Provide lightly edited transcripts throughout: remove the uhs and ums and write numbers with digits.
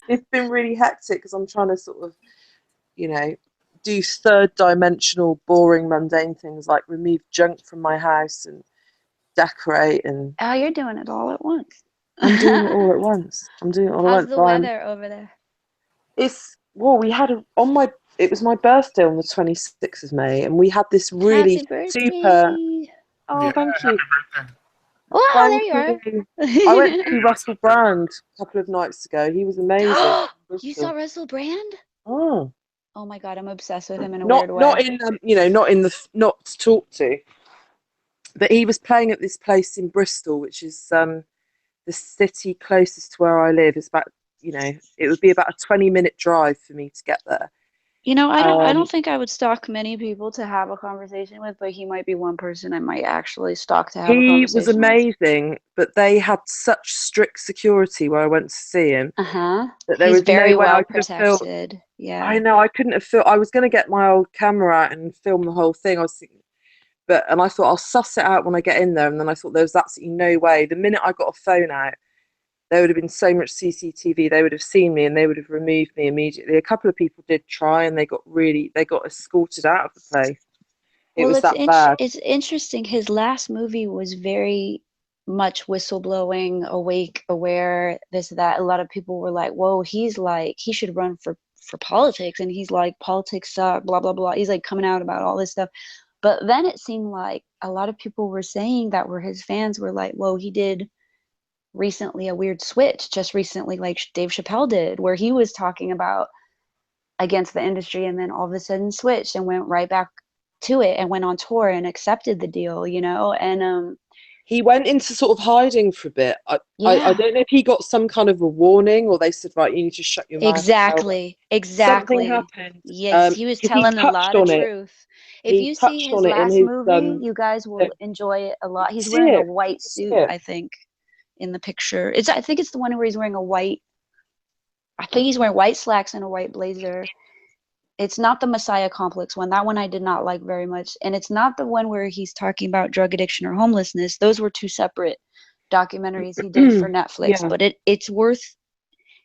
it's been really hectic because I'm trying to sort of, you know, do third dimensional, boring, mundane things like remove junk from my house and decorate, and Oh, you're doing it all at once. I'm doing it all at once. I'm doing it all at How's once. the So weather over there? it's well, we had on my it was my birthday on the 26th of May, and we had this really Happy super. birthday. Oh, Yeah, thank you, happy birthday. Wow, there thank you you. I went to are. see You also Russell too. Brand a couple of nights ago. He was amazing in You saw Bristol. Russell Brand? Oh, Oh my God, I'm obsessed with him in a not weird not way. in not in the not to talk to, but he was playing at this place in Bristol, which is the city closest to where I live. Is about it would be about a 20-minute drive for me to get there. You know, I don't Um, think I would stalk many people to have a conversation with, but he might be one person I might actually stalk to have a he was conversation with. amazing, but they had such strict security where I went to see him Uh-huh. that there He's was no very way well I could have filmed. protected. I Yeah. know I couldn't have filmed. I was going to get my old camera out and film the whole thing. I was thinking, and I thought I'll suss it out when I get in there. And then I thought there was absolutely no way. The minute I got a phone out, there would have been so much CCTV. They would have seen me and they would have removed me immediately. A couple of people did try, and they got escorted out of the place. It Well, was that bad. it's interesting. His last movie was very much whistleblowing, awake, aware, this, that. A lot of people were like, "Whoa, he's like he should run for politics," and he's like, "Politics suck," blah blah blah. He's like coming out about all this stuff. But then it seemed like a lot of people were saying that were his fans were like, "Whoa, he did recently a weird switch, just recently, like Dave Chappelle did, where he was talking about against the industry and then all of a sudden switched and went right back to it and went on tour and accepted the deal, you know? And He went into sort of hiding for a bit. I yeah, don't know if he got some kind of a warning or they said, right, you need to shut your mouth now. exactly. Something Exactly. happened. Yes, he was 'Cause he telling a touched lot of on it. truth. If He you see touched his on it in last his movie, you guys will enjoy it a lot. He's see wearing a it. white See suit, it. I think, in the picture. It's I think it's the one where he's wearing a white I think he's wearing white slacks and a white blazer. It's not the Messiah complex one. That one I did not like very much. And it's not the one where he's talking about drug addiction or homelessness. Those were two separate documentaries he did for Netflix. Yeah. But it's worth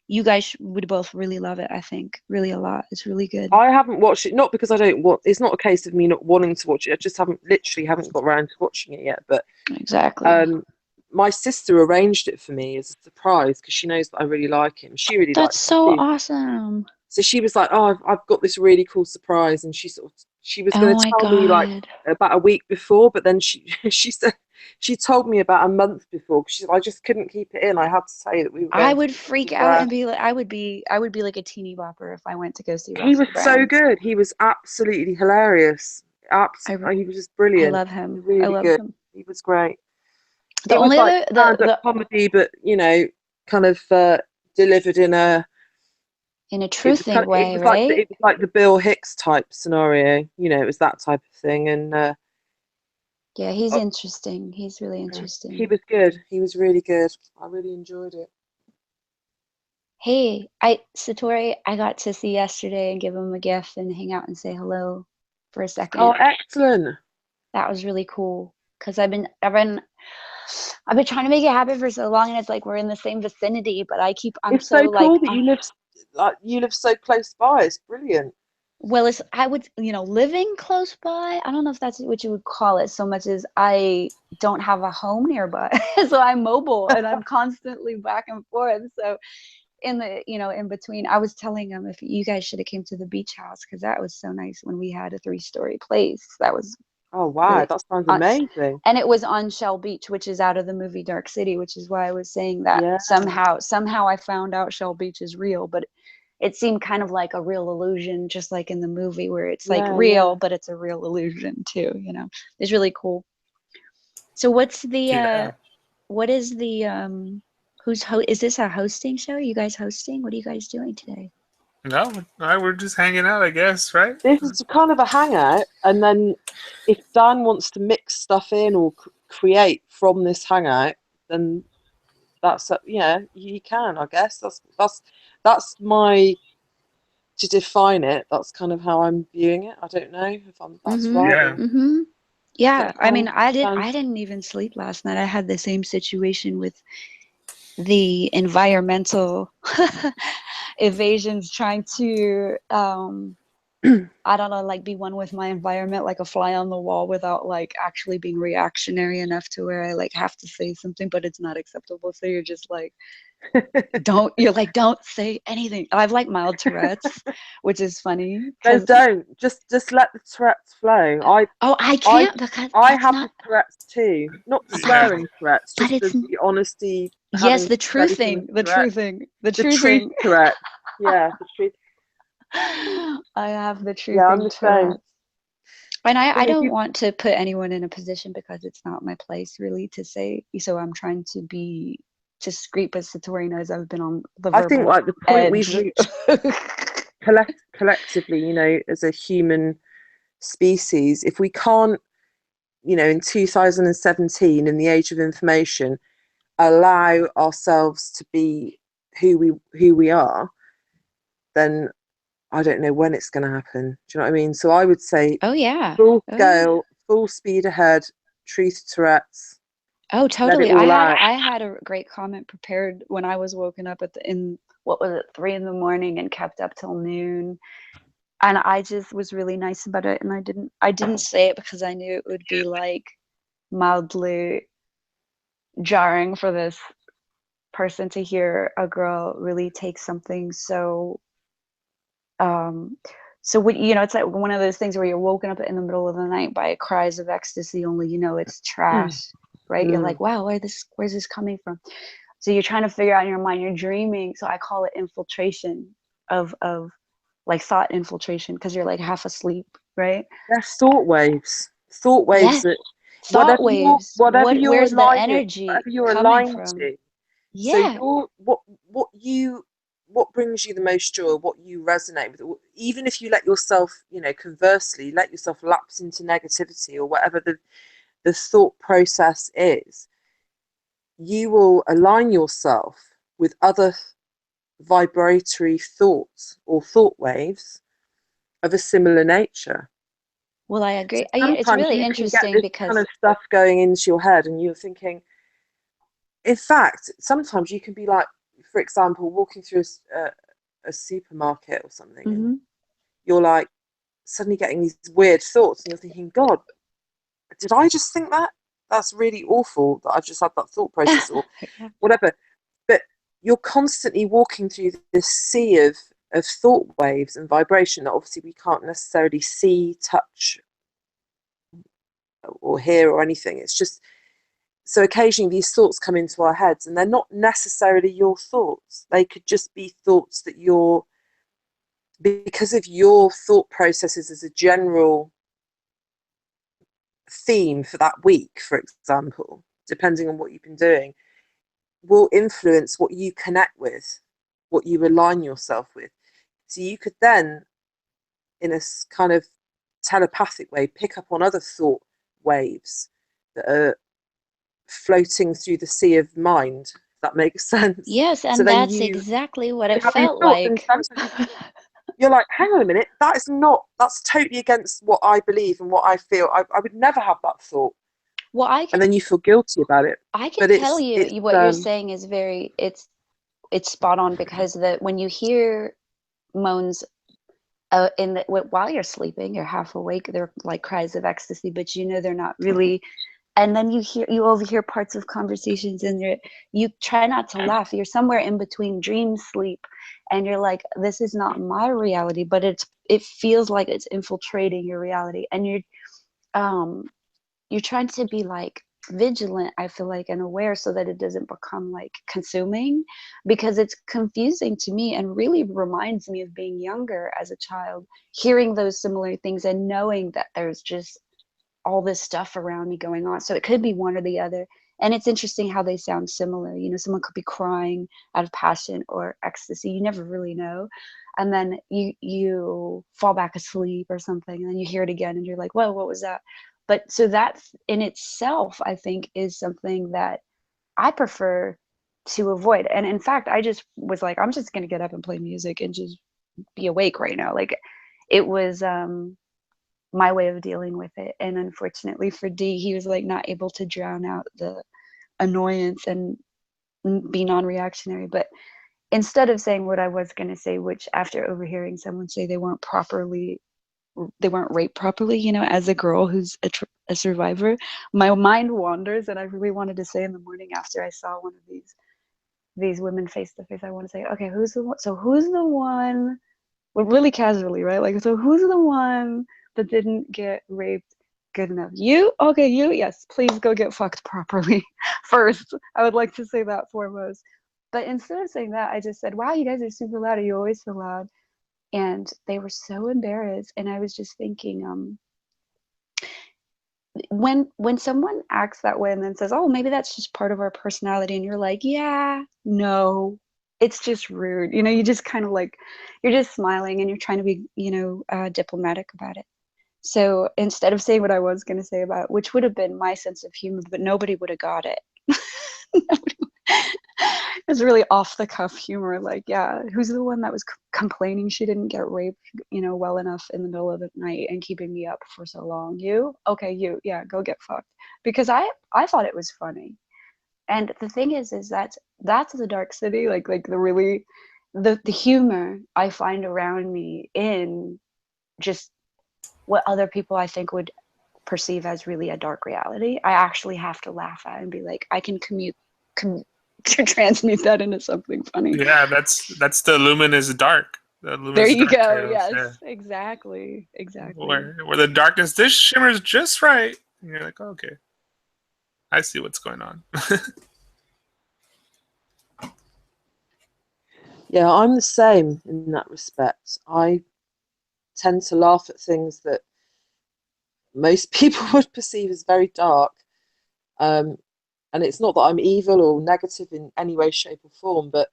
you guys would both really love it, I think. Really a lot. It's really good. I haven't watched it, not because I don't want. It's not a case of me not wanting to watch it. I just haven't got around to watching it yet. But Exactly. um, my sister arranged it for me as a surprise because she knows that I really like him. She really That's likes him so too. awesome. So she was like, "Oh, I've got this really cool surprise," and she was Oh going to my tell me like God. about a week before, but then she said she told me about a month before because she said I just couldn't keep it in. I had to say that we were I going to would freak Russell out and Brand. be like I would be like a teeny bopper if I went to go see He was Russell so Brand. good. He was absolutely hilarious. I He was just I brilliant. love him. I Really love good. him. He was great. The It was only like other stand-up the comedy, but kind of delivered in a. in a truthing It way, was like right? the Bill Hicks type scenario. It was that type of thing, and Yeah, he's uh, interesting. He's really he interesting. was good. He was really good. I really enjoyed it. Hey, I Satori, I got to see yesterday and give him a gift and hang out and say hello for a Oh, second. excellent! That was really cool because I've been trying to make it happen for so long and it's like we're in the same vicinity, but I'm It's so so like cool that you live so close by. It's brilliant. well, it's I would, living close by. I don't know if that's what you would call it so much as I don't have a home nearby. So I'm mobile and I'm constantly back and forth. So in the, in between, I was telling him if you guys should have came to the beach house because that was so nice when we had a 3-story place. That was Oh wow, really that sounds on, amazing. and it was on Shell Beach, which is out of the movie Dark City, which is why I was saying that Yeah, somehow I found out Shell Beach is real, but it seemed kind of like a real illusion, just like in the movie where it's like yeah, yeah. real, but it's a real illusion too. It's really cool. So Yeah. what is the is this a hosting show? Are you guys hosting? What are you guys doing today? No, we're just hanging out, I guess, right? This is kind of a hangout, and then if Dan wants to mix stuff in or create from this hangout, then you can. I guess that's my to define it. That's kind of how I'm viewing it. I don't know if that's Mm-hmm. right Yeah. or Mm-hmm. does Yeah. that I mean, I sound. didn't even sleep last night. I had the same situation with the environmental evasion's trying to I don't know, like be one with my environment, like a fly on the wall, without like actually being reactionary enough to where I like have to say something, but it's not acceptable. So you're just like, don't say anything. I've like mild Tourette's, which is funny No, because don't. Just let the Tourette's flow. I I can't because I it's have the not. Tourette's too. Not the But Yeah. swearing Tourette's, but just it's the honesty, yes, having the said true anything with thing, the true Tourette's. thing, the The true truth thing. Tourette's. Yeah, the truth. I have the true Yeah, I'm thing the same. Tourette's. And I Thing is, don't want to put anyone in a position because it's not my place really to say. So I'm trying to be discreet, but Satori knows I've been on the I think verbal like the point we've edge. reached collectively, as a human species, if we can't, in 2017, in the age of information, allow ourselves to be who we are, then I don't know when it's going to happen. Do you know what I mean? So I would say Oh yeah. full Oh yeah. scale, full speed ahead, truth Tourette's, Oh let it totally. all out. I had a great comment prepared when I was woken up in what was it, 3 in the morning, and kept up till noon. And I just was really nice about it, and I didn't say it because I knew it would be like mildly jarring for this person to hear a girl really take something so so what, it's like one of those things where you're woken up in the middle of the night by cries of ecstasy, only it's trash, right? You're like, wow, where's this coming from? So you're trying to figure out in your mind, you're dreaming. So I call it infiltration of like thought infiltration, because you're like half asleep, right? They're thought waves. Thought waves Yes, that thought waves. Where's the energy whatever you're coming aligned from? to. So Yeah. what brings you the most joy, what you resonate with, even if you let yourself, conversely, let yourself lapse into negativity or whatever the thought process is, you will align yourself with other vibratory thoughts or thought waves of a similar nature. Well, I So agree. Yeah, it's sometimes really you can get interesting this kind because of stuff going into your head and you're thinking, in fact, sometimes you can be like, for example, walking through a supermarket or something, and mhm. you're like suddenly getting these weird thoughts, and you're thinking, God, did I just think that? That's really awful that I've just had that thought process or Yeah. whatever. But you're constantly walking through this sea of thought waves and vibration that obviously we can't necessarily see, touch, or hear or anything. It's just, so occasionally these thoughts come into our heads and they're not necessarily your thoughts. They could just be thoughts that because of your thought processes as a general theme for that week, for example, depending on what you've been doing, will influence what you connect with, what you align yourself with. So you could then, in a kind of telepathic way, pick up on other thought waves that are floating through the sea of mind, if that makes sense. Yes, So and then that's you exactly what it have these felt thoughts, and like. sometimes you're like, hang on a minute, that's totally against what I believe and what I feel. I would never have that thought. Well, And then you feel guilty about it. I can But tell it's you what you're saying is it's spot on, because when you hear moans while you're sleeping, you're half awake, they're like cries of ecstasy, but they're not really. And then you overhear parts of conversations, and you try not to laugh. You're somewhere in between dream sleep, and you're like, this is not my reality, but it feels like it's infiltrating your reality, and um you're trying to be like vigilant, I feel like, and aware, so that it doesn't become like consuming, because it's confusing to me and really reminds me of being younger as a child, hearing those similar things and knowing that there's just all this stuff around me going on. So it could be one or the other. And it's interesting how they sound similar. Someone could be crying out of passion or ecstasy. You never really know. And then you fall back asleep or something, and then you hear it again and you're like, whoa, what was that? But so that in itself, I think, is something that I prefer to avoid. And in fact, I just was like, I'm just going to get up and play music and just be awake right now. Like, it was my way of dealing with it. And unfortunately for D, he was like not able to drown out the annoyance and be non-reactionary. But instead of saying what I was going to say, which after overhearing someone say they weren't raped properly, you know, as a girl who's a survivor, my mind wanders, and I really wanted to say in the morning after I saw one of these women face to face, I want to say, okay, who's the one? So who's the one? Well, really casually, right? Like, so who's the one that didn't get raped good enough? You? Okay, you? Yes, please go get fucked properly first. I would like to say that foremost. But instead of saying that, I just said, wow, you guys are super loud. Are you always so loud? And they were so embarrassed. And I was just thinking, when someone acts that way and then says, oh, maybe that's just part of our personality, and you're like, yeah, no, it's just rude, you know, you just kind of like, you're just smiling and you're trying to be, you know, diplomatic about it. So instead of saying what I was going to say about it, which would have been my sense of humor, but nobody would have got it. It was really off the cuff humor, like, yeah, who's the one that was complaining she didn't get raped, you know, well enough in the middle of the night and keeping me up for so long? You? Okay, you, yeah, go get fucked. Because I thought it was funny. And the thing is that's the dark city, like the really the humor I find around me in just what other people I think would perceive as really a dark reality, I actually have to laugh at and be like, I can to transmute that into something funny. Yeah, that's the luminous dark. The There luminous you dark go. tales. Yes, Yeah, exactly. where the darkness this shimmers just right, and you're like, oh, okay, I see what's going on. Yeah, I'm the same in that respect. I tend to laugh at things that most people would perceive as very dark. Um, and it's not that I'm evil or negative in any way, shape, or form, but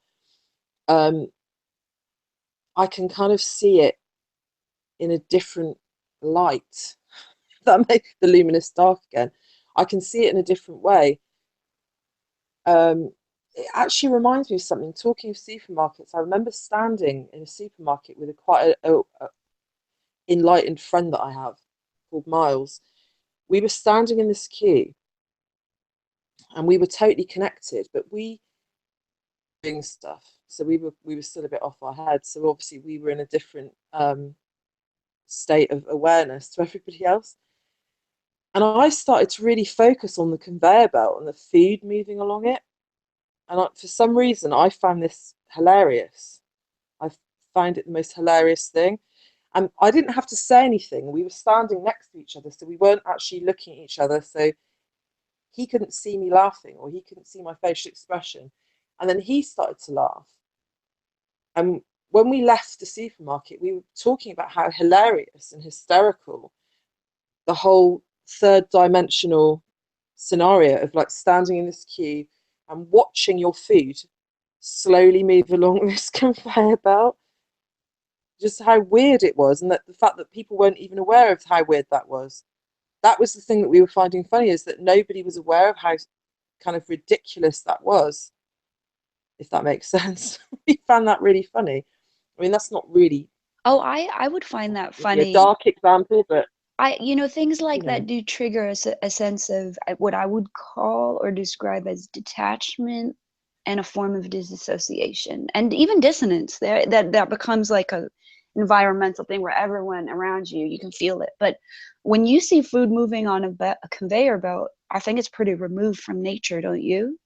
um, I can kind of see it in a different light. That makes the luminous dark again. I can see it in a different way. It actually reminds me of something. Talking of supermarkets, I remember standing in a supermarket with quite a enlightened friend that I have called Miles. We were standing in this queue and we were totally connected, but we were doing stuff. So we were still a bit off our heads. So obviously we were in a different state of awareness to everybody else. And I started to really focus on the conveyor belt and the food moving along it. And for some reason, I found this hilarious. I find it the most hilarious thing. And I didn't have to say anything. We were standing next to each other, so we weren't actually looking at each other. So he couldn't see me laughing or he couldn't see my facial expression. And then he started to laugh. And when we left the supermarket, we were talking about how hilarious and hysterical the whole third dimensional scenario of like standing in this queue and watching your food slowly move along this conveyor belt, just how weird it was, and that the fact that people weren't even aware of how weird that was. That was the thing that we were finding funny, is that nobody was aware of how kind of ridiculous that was, if that makes sense. We found that really funny. I mean, that's not really Oh, I would find that really a funny. dark example, but You know, things you like know, that do trigger a sense of what I would call or describe as detachment and a form of disassociation and even dissonance. There, that becomes like a environmental thing where everyone around you, you can feel it. But when you see food moving on a conveyor belt, I think it's pretty removed from nature, don't you?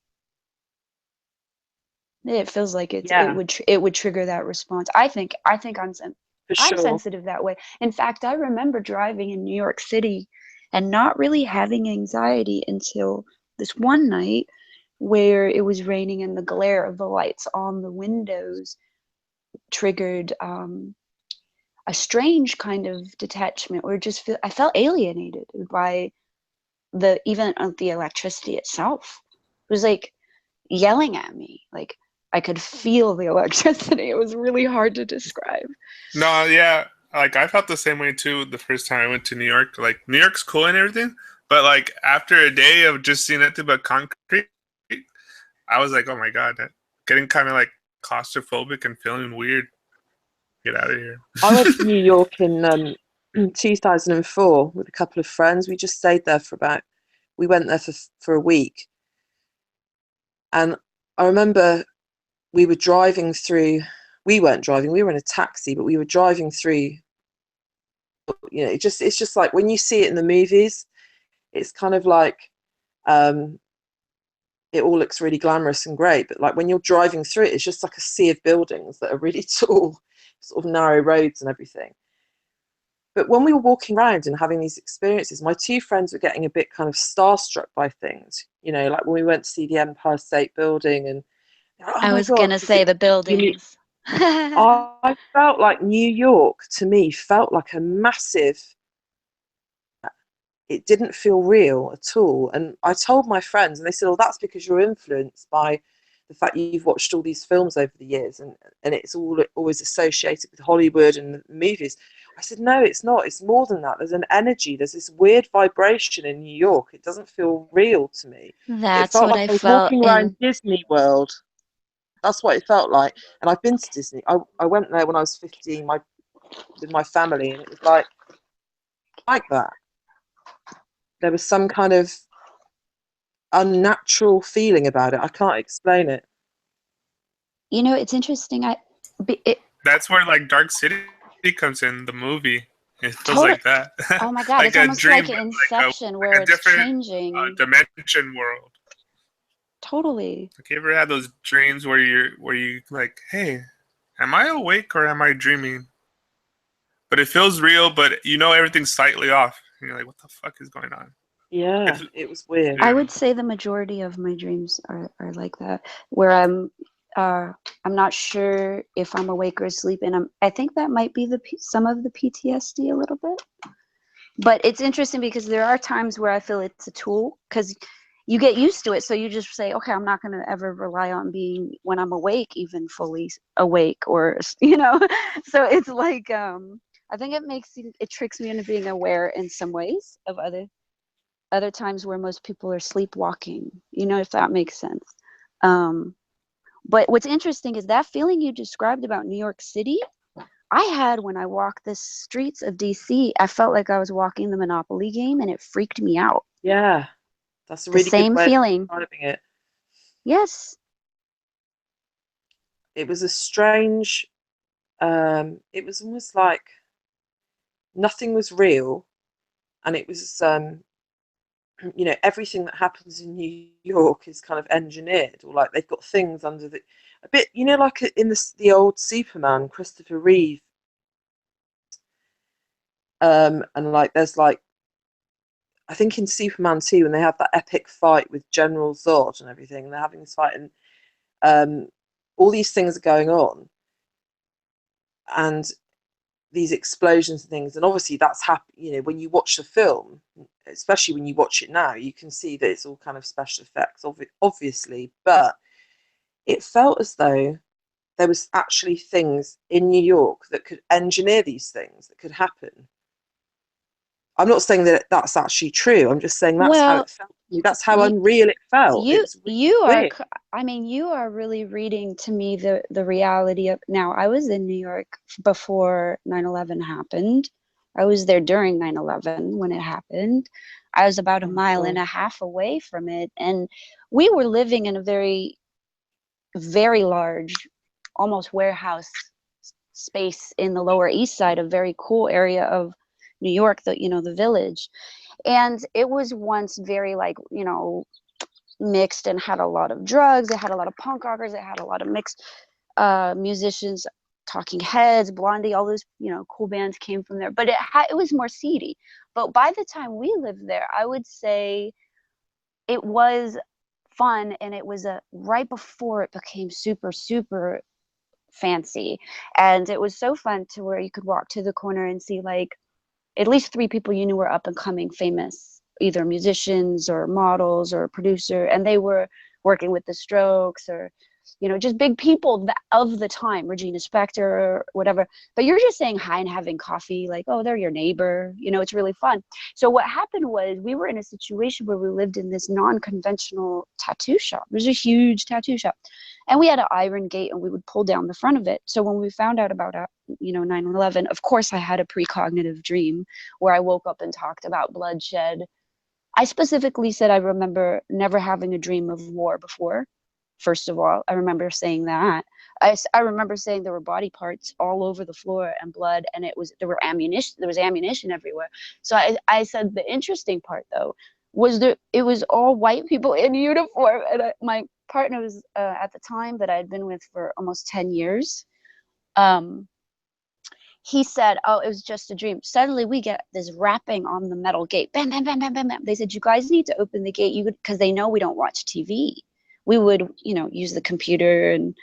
It feels like yeah, it would trigger that response. I think for I'm sure. sensitive that way. In fact, I remember driving in New York City and not really having anxiety until this one night where it was raining and the glare of the lights on the windows triggered a strange kind of detachment where I felt alienated by the even of the electricity itself. It was like yelling at me. Like I could feel the electricity. It was really hard to describe. No, yeah, like I felt the same way too the first time I went to New York. Like New York's cool and everything, but like after a day of just seeing nothing but concrete, I was like, oh my god, getting kind of like claustrophobic and feeling weird. Get out of here. I went to New York in 2004 with a couple of friends. We just stayed there we went there for a week. And I remember we were driving through. We weren't driving. We were in a taxi, but we were driving through. It's just like when you see it in the movies, it's kind of like it all looks really glamorous and great, but like when you're driving through it, it's just like a sea of buildings that are really tall, sort of narrow roads and everything. But when we were walking around and having these experiences, my two friends were getting a bit kind of starstruck by things, like when we went to see the Empire State Building and, oh I my was God, gonna say the buildings. I felt like New York to me felt like a massive, it didn't feel real at all. And I told my friends, and they said, "Oh, that's because you're influenced by the fact you've watched all these films over the years, and it's all always associated with Hollywood and the movies." I said, "No, it's not. It's more than that. There's an energy. There's this weird vibration in New York. It doesn't feel real to me. It That's felt what like I I was felt walking around in. Disney World. That's what it felt like." And I've been to Disney. I went there when I was 15 with my family, and it was like that. There was some kind of unnatural feeling about it. I can't explain it. It's interesting. That's where like Dark City comes in the movie. It feels Total. like that, Oh my God, like it's a almost dream, like but Inception, like where a it's different changing. dimension world. Totally. Like you ever had those dreams where you like, hey, am I awake or am I dreaming? But it feels real, but everything's slightly off. And you're like, what the fuck is going on? Yeah, It's it was weird. I yeah. would say the majority of my dreams are like that, where I'm not sure if I'm awake or asleep, and I think that might be some of the PTSD a little bit. But it's interesting because there are times where I feel it's a tool, because you get used to it, so you just say, okay, I'm not going to ever rely on being, when I'm awake, even fully awake, or so it's like I think it tricks me into being aware in some ways of other times where most people are sleepwalking, if that makes sense. But what's interesting is that feeling you described about New York City, I had when I walked the streets of DC. I felt like I was walking the Monopoly game, and it freaked me out. Yeah, that's a The really good same way of feeling. describing it. Yes. It was a strange, it was almost like nothing was real, and it was, everything that happens in New York is kind of engineered, or like they've got things under a bit, like in the old Superman, Christopher Reeve, and like there's like, I think in Superman 2, when they have that epic fight with General Zod and everything, and they're having this fight, and all these things are going on, and these explosions and things, and obviously that's when you watch the film, especially when you watch it now, you can see that it's all kind of special effects, obviously, but it felt as though there was actually things in New York that could engineer these things that could happen. I'm not saying that that's actually true. I'm just saying that's how Well, it felt to me. That's how you unreal it felt. It you was you really are weird. I mean, you are really reading to me the reality of. Now, I was in New York before 9/11 happened. I was there during 9/11 when it happened. I was about a Oh my mile and God. a half away from it, and we were living in a very, very large, almost warehouse space in the Lower East Side, a very cool area of New York, the Village. And it was once very, like, mixed, and had a lot of drugs. It had a lot of punk rockers. It had a lot of mixed musicians, Talking Heads, Blondie, all those cool bands came from there. But it was more seedy. But by the time we lived there, I would say it was fun, and it was right before it became super, super fancy. And it was so fun to where you could walk to the corner and see like at least three people you knew were up and coming famous, either musicians or models or producer, and they were working with the Strokes, or just big people of the time, Regina Spektor or whatever. But you're just saying hi and having coffee, like, oh, they're your neighbor. It's really fun. So what happened was we were in a situation where we lived in this non-conventional tattoo shop. It was a huge tattoo shop, and we had an iron gate, and we would pull down the front of it. So when we found out about 9/11, of course I had a precognitive dream where I woke up and talked about bloodshed. I specifically said I remember never having a dream of war before, first of all. I remember saying that. I remember saying there were body parts all over the floor and blood, and there was ammunition everywhere. So I said the interesting part though was it was all white people in uniform, and my partner was at the time that I had been with for almost 10 years. He said, "Oh, it was just a dream." Suddenly we get this rapping on the metal gate. Bam, bam, bam, bam, bam, bam. They said, "You guys need to open the gate." Because they know we don't watch TV. We would, use the computer, and,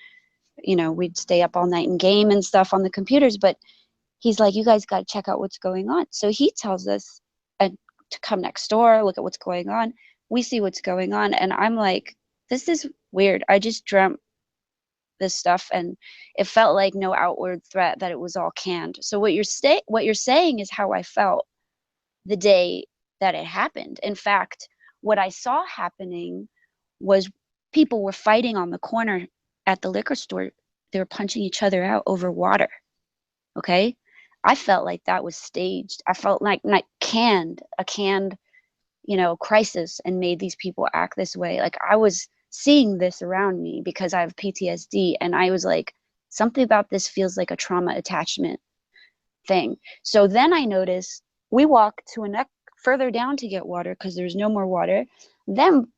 we'd stay up all night and game and stuff on the computers. But he's like, "You guys got to check out what's going on." So he tells us to come next door, look at what's going on. We see what's going on. And I'm like, this is weird. I just dreamt this stuff, and it felt like no outward threat, that it was all canned. So what you're saying is how I felt the day that it happened. In fact, what I saw happening was people were fighting on the corner at the liquor store. They were punching each other out over water. Okay? I felt like that was staged. I felt like a canned, crisis, and made these people act this way. Like, I was seeing this around me because I have PTSD, and I was like, something about this feels like a trauma attachment thing. So then I noticed we walked to a neck further down to get water because there's no more water. Then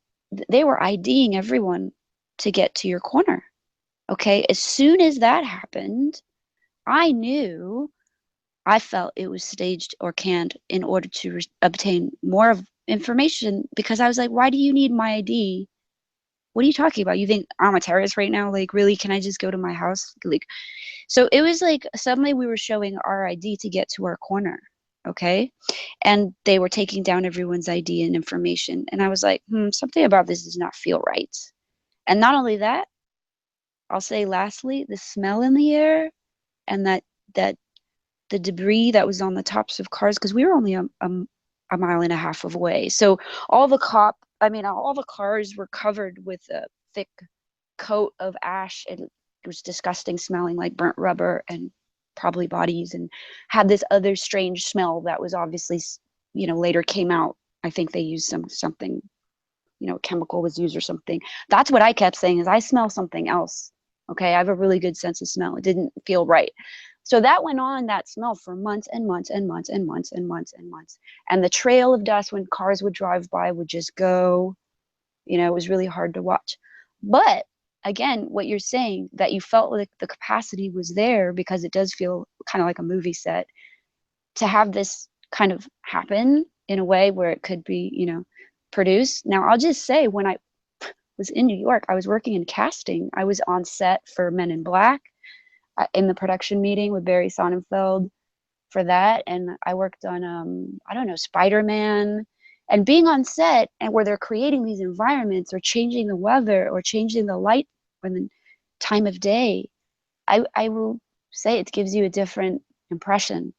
they were IDing everyone to get to your corner. Okay, as soon as that happened, I felt it was staged or canned in order to obtain more of information, because I was like, why do you need my ID? What are you talking about? You think I'm a terrorist right now? Like, really? Can I just go to my house? Like, so it was like suddenly we were showing our ID to get to our corner. Okay. And they were taking down everyone's ID and information. And I was like, something about this does not feel right. And not only that, I'll say lastly, the smell in the air, and that the debris that was on the tops of cars, because we were only a mile and a half away. So all the cars were covered with a thick coat of ash, and it was disgusting, smelling like burnt rubber and probably bodies, and had this other strange smell that was obviously, later came out. I think they used something, chemical was used or something. That's what I kept saying, is I smell something else. Okay, I have a really good sense of smell. It didn't feel right. So that went on, that smell, for months and months and months and months and months and months. And the trail of dust when cars would drive by would just go, it was really hard to watch. But again, what you're saying, that you felt like the capacity was there, because it does feel kind of like a movie set, to have this kind of happen in a way where it could be, produced. Now, I'll just say, when I was in New York, I was working in casting. I was on set for Men in Black, in the production meeting with Barry Sonnenfeld for that. And I worked on, Spider-Man. And being on set, and where they're creating these environments, or changing the weather, or changing the light or the time of day, I will say it gives you a different impression,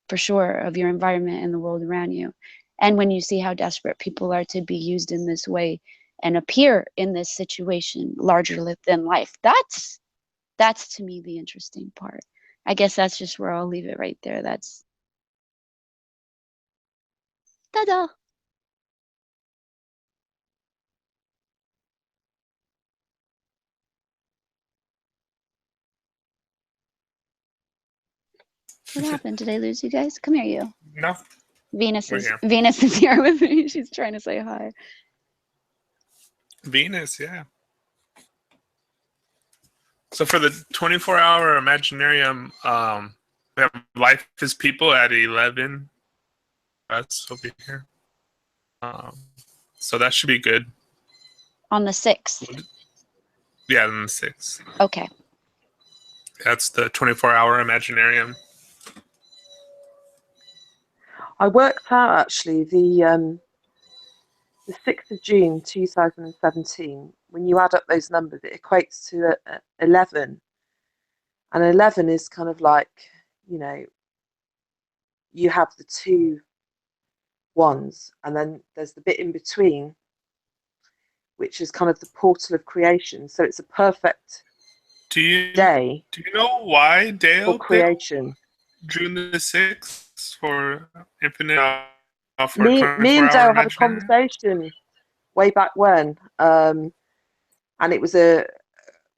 for sure, of your environment and the world around you. And when you see how desperate people are to be used in this way and appear in this situation larger than life, that's to me the interesting part. I guess that's just where I'll leave it right there. That's ta-da. What happened? Did I lose you guys? Come here, you. No. Venus is here with me. She's trying to say hi. Venus, yeah. So for the 24-hour Imaginarium, we have Life is People at 11. That's over here. So that should be good. On the 6th. Yeah, on the 6th. Okay. That's the 24-hour Imaginarium. I worked out actually the 6th of June 2017. When you add up those numbers, it equates to 11, and 11 is kind of like, you have the two ones, and then there's the bit in between, which is kind of the portal of creation. So it's a perfect day. Do you know why Dale for creation? June the 6th for infinite? Me and Dale had a conversation way back when. and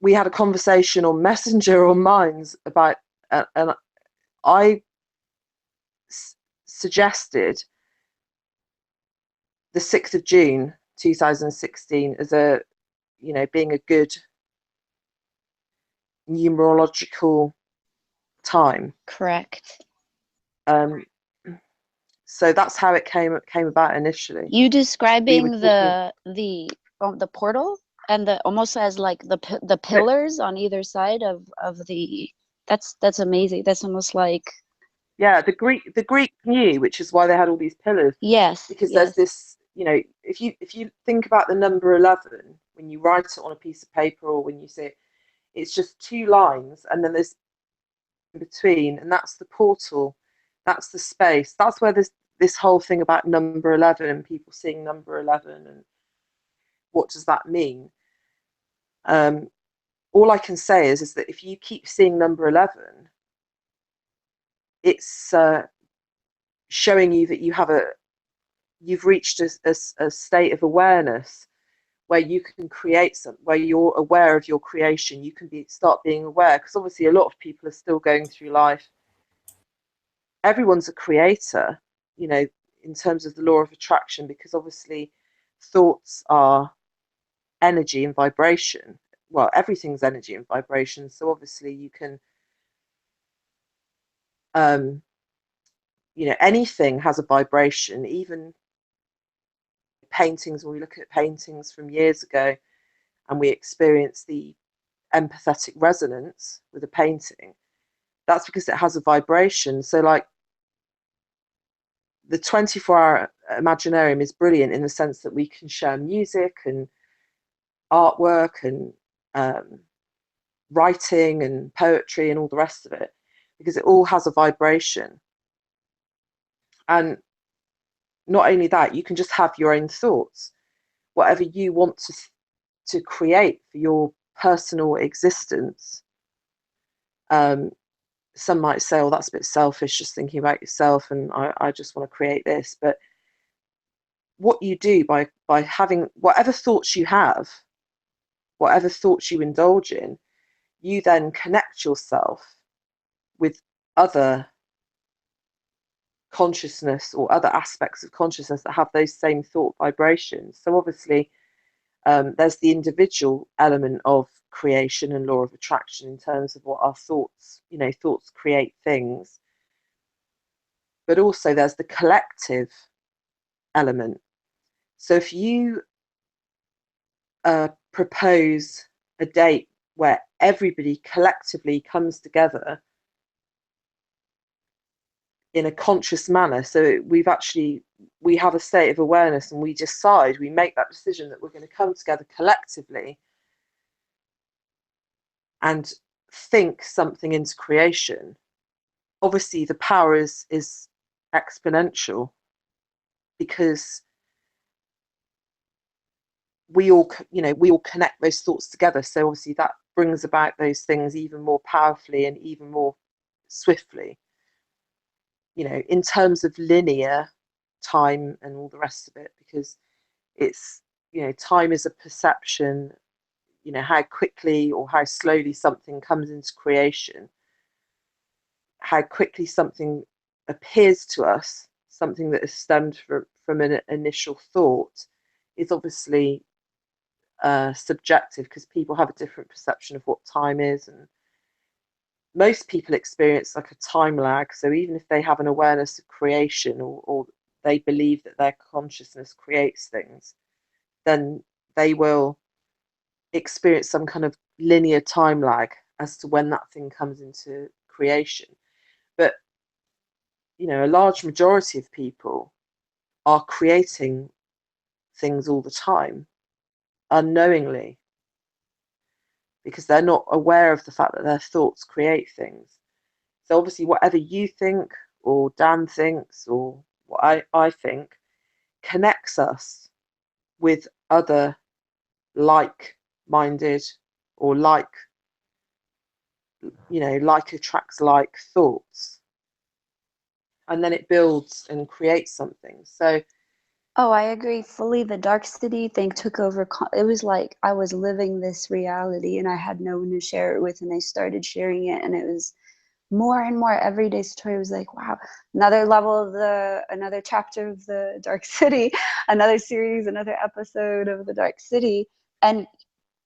we had a conversation on Messenger or Minds about, and I suggested the 6th of June 2016 as being a good numerological time. Correct. So that's how it came about initially. You describing the portal and the almost as like the pillars on either side of the, that's amazing. That's almost like, yeah, the Greek knew, which is why they had all these pillars. yes, Because yes. there's this, if you think about the number 11, when you write it on a piece of paper or when you see it, it's just 2 lines, and then there's in between, and that's the portal, that's the space. That's where this whole thing about number 11 and people seeing number 11 and what does that mean. All I can say is that if you keep seeing number 11, it's showing you that you've reached a state of awareness where you can create something, where you're aware of your creation. You can start being aware, because obviously a lot of people are still going through life. Everyone's a creator, in terms of the law of attraction, because obviously thoughts are energy and vibration. Well, everything's energy and vibration. So obviously you can, anything has a vibration. Even paintings, when we look at paintings from years ago and we experience the empathetic resonance with a painting, that's because it has a vibration. So like the 24-hour Imaginarium is brilliant in the sense that we can share music and artwork and writing and poetry and all the rest of it, because it all has a vibration. And not only that, you can just have your own thoughts, whatever you want to create for your personal existence. Some might say, oh, that's a bit selfish, just thinking about yourself, and I just want to create this. But what you do by having whatever thoughts you have, whatever thoughts you indulge in, you then connect yourself with other consciousness or other aspects of consciousness that have those same thought vibrations. So obviously there's the individual element of creation and law of attraction in terms of what our thoughts, thoughts create things. But also there's the collective element. So if you propose a date where everybody collectively comes together in a conscious manner, so we have a state of awareness and we make that decision that we're going to come together collectively and think something into creation. Obviously the power is exponential, because we all connect those thoughts together. So obviously that brings about those things even more powerfully and even more swiftly, in terms of linear time and all the rest of it, because it's, time is a perception, how quickly or how slowly something comes into creation, how quickly something appears to us, something that has stemmed from an initial thought, is obviously subjective, because people have a different perception of what time is, and most people experience like a time lag. So even if they have an awareness of creation, or they believe that their consciousness creates things, then they will experience some kind of linear time lag as to when that thing comes into creation. But a large majority of people are creating things all the time unknowingly, because they're not aware of the fact that their thoughts create things. So obviously whatever you think or Dan thinks or what I think connects us with other like-minded, or like attracts like thoughts, and then it builds and creates something. So Oh, I agree fully. The Dark City thing took over. It was like I was living this reality and I had no one to share it with, and I started sharing it, and it was more and more every day story was like, wow, another level of another chapter of the Dark City, another series, another episode of the Dark City. And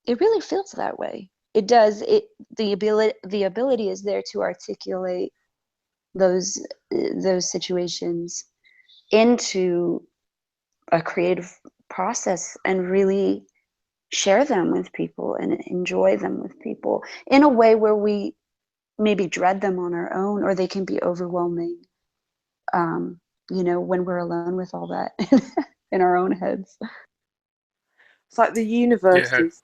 it really feels that way. It does. The ability is there to articulate those those situations into a creative process and really share them with people and enjoy them with people in a way where we maybe dread them on our own, or they can be overwhelming, um, when we're alone with all that in our own heads. It's like the universe Yeah, is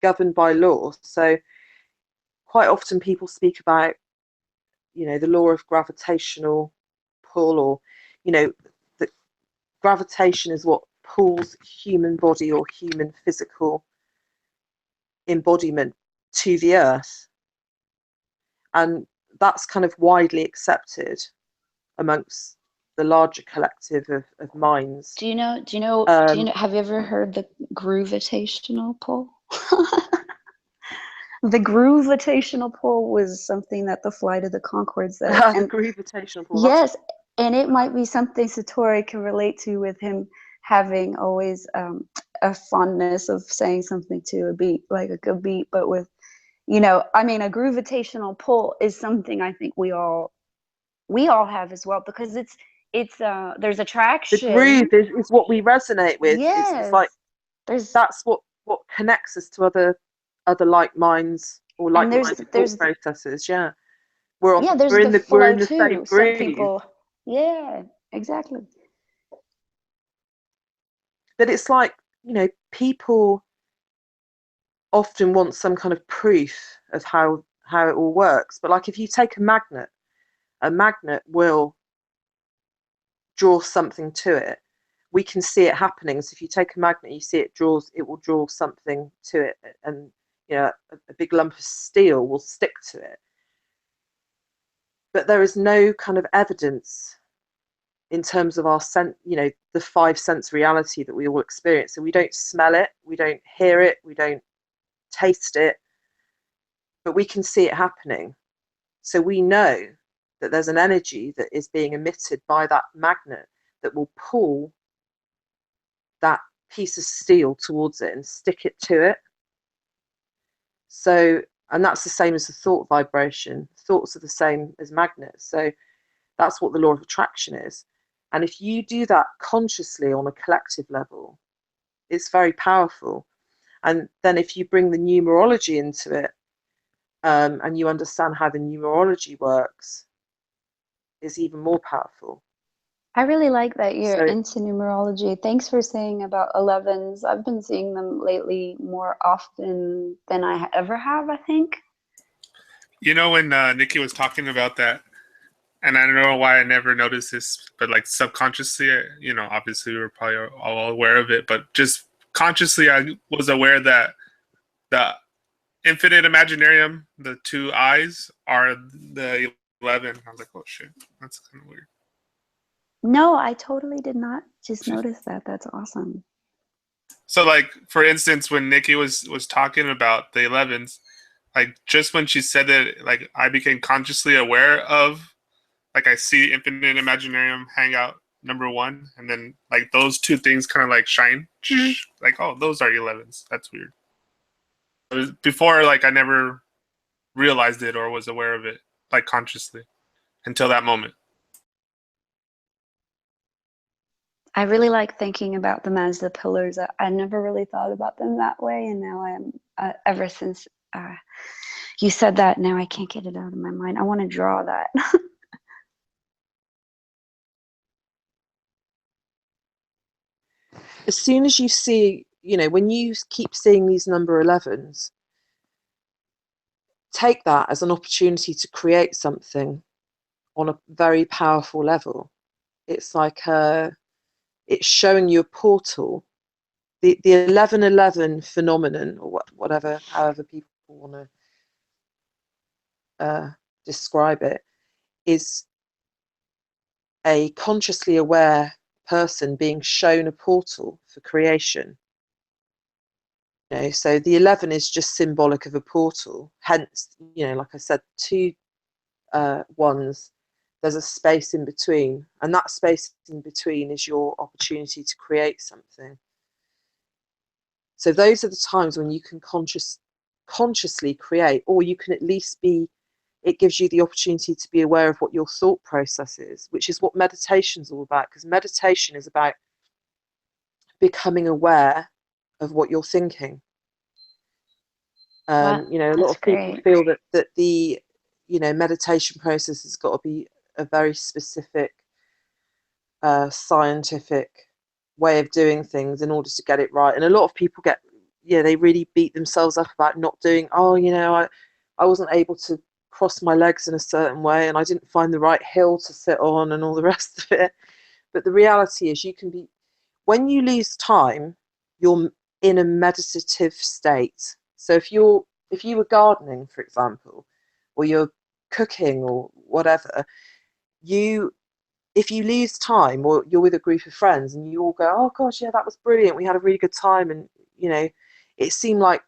governed by law. So quite often people speak about, the law of gravitational pull, or, that gravitation is what pulls human body or human physical embodiment to the earth. And that's kind of widely accepted amongst the larger collective of minds. Have you ever heard the gravitational pull? The gravitational pull was something that the Flight of the Conchords said. The And gravitational pull. yes, and it might be something Satori can relate to, with him having always a fondness of saying something to a beat, like a good beat, but with, I mean, a gravitational pull is something I think we all have as well, because it's there's The groove attraction. is what we resonate with. It's like Yes, there's that's what connects us to other like minds or and like-minded thought there's processes. Yeah, we're on yeah, there's we're the in we're flow in the same too. Some groove. people, yeah, exactly. But it's like, people often want some kind of proof of how it all works. But like if you take a magnet will draw something to it. We can see it happening. So if you take a magnet, you see it will draw something to it, and a big lump of steel will stick to it. But there is no kind of evidence in terms of the five sense reality that we all experience. So we don't smell it, we don't hear it, we don't taste it, but we can see it happening. So we know that there's an energy that is being emitted by that magnet that will pull that piece of steel towards it and stick it to it. So, and that's the same as the thought vibration. Thoughts are the same as magnets. So that's what the law of attraction is. And if you do that consciously on a collective level, it's very powerful. And then if you bring the numerology into it, and you understand how the numerology works, it's even more powerful. I really like that you're So into numerology. Thanks for saying about 11s. I've been seeing them lately more often than I ever have, I think. when Nikki was talking about that, and I don't know why I never noticed this, but like subconsciously, obviously we were probably all aware of it, but just consciously, I was aware that the infinite Imaginarium, the two eyes, are the 11. I was like, oh shit, that's kind of weird. No, I totally did not just notice that. That's awesome. So, like, for instance, when Nikki was talking about the 11s, like just when she said that, like I became consciously aware of, like I see Infinite Imaginarium Hangout number 1, and then like those two things kind of like shine, like oh those are 11s. That's weird. Before, like I never realized it or was aware of it, like consciously, until that moment. I really like thinking about them as the pillars. I never really thought about them that way, and now I am. Ever since you said that, now I can't get it out of my mind. I want to draw that. as soon as you see, when you keep seeing these number 11s, take that as an opportunity to create something on a very powerful level. It's like it's showing you a portal. The 1111 phenomenon, or whatever, however people want to describe it, is a consciously aware person being shown a portal for creation. You know, so the 11 is just symbolic of a portal. Hence, you know, like I said, 2 ones, there's a space in between, and that space in between is your opportunity to create something. So those are the times when you can consciously create, or you can at least be, it gives you the opportunity to be aware of what your thought process is, which is what meditation's all about, because meditation is about becoming aware of what you're thinking. Wow, You know, a lot that's of people great. feel that the, you know, meditation process has got to be a very specific scientific way of doing things in order to get it right. And a lot of people get, yeah, they really beat themselves up about not doing, oh, you know, I wasn't able to cross my legs in a certain way, and I didn't find the right hill to sit on, and all the rest of it. But the reality is, you can be, when you lose time, you're in a meditative state. So if you were gardening, for example, or you're cooking or whatever, if you lose time, or you're with a group of friends and you all go, oh gosh, yeah, that was brilliant, we had a really good time, and you know, it seemed like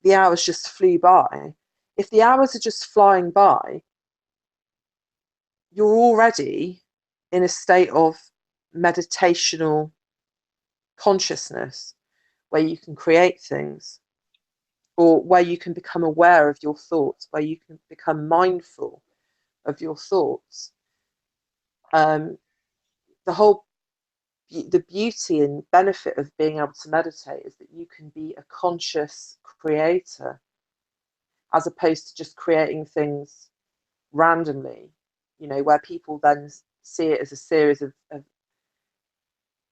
the hours just flew by. If the hours are just flying by, you're already in a state of meditational consciousness where you can create things, or where you can become aware of your thoughts, where you can become mindful of your thoughts. The whole the beauty and benefit of being able to meditate is that you can be a conscious creator, as opposed to just creating things randomly, you know, where people then see it as a series of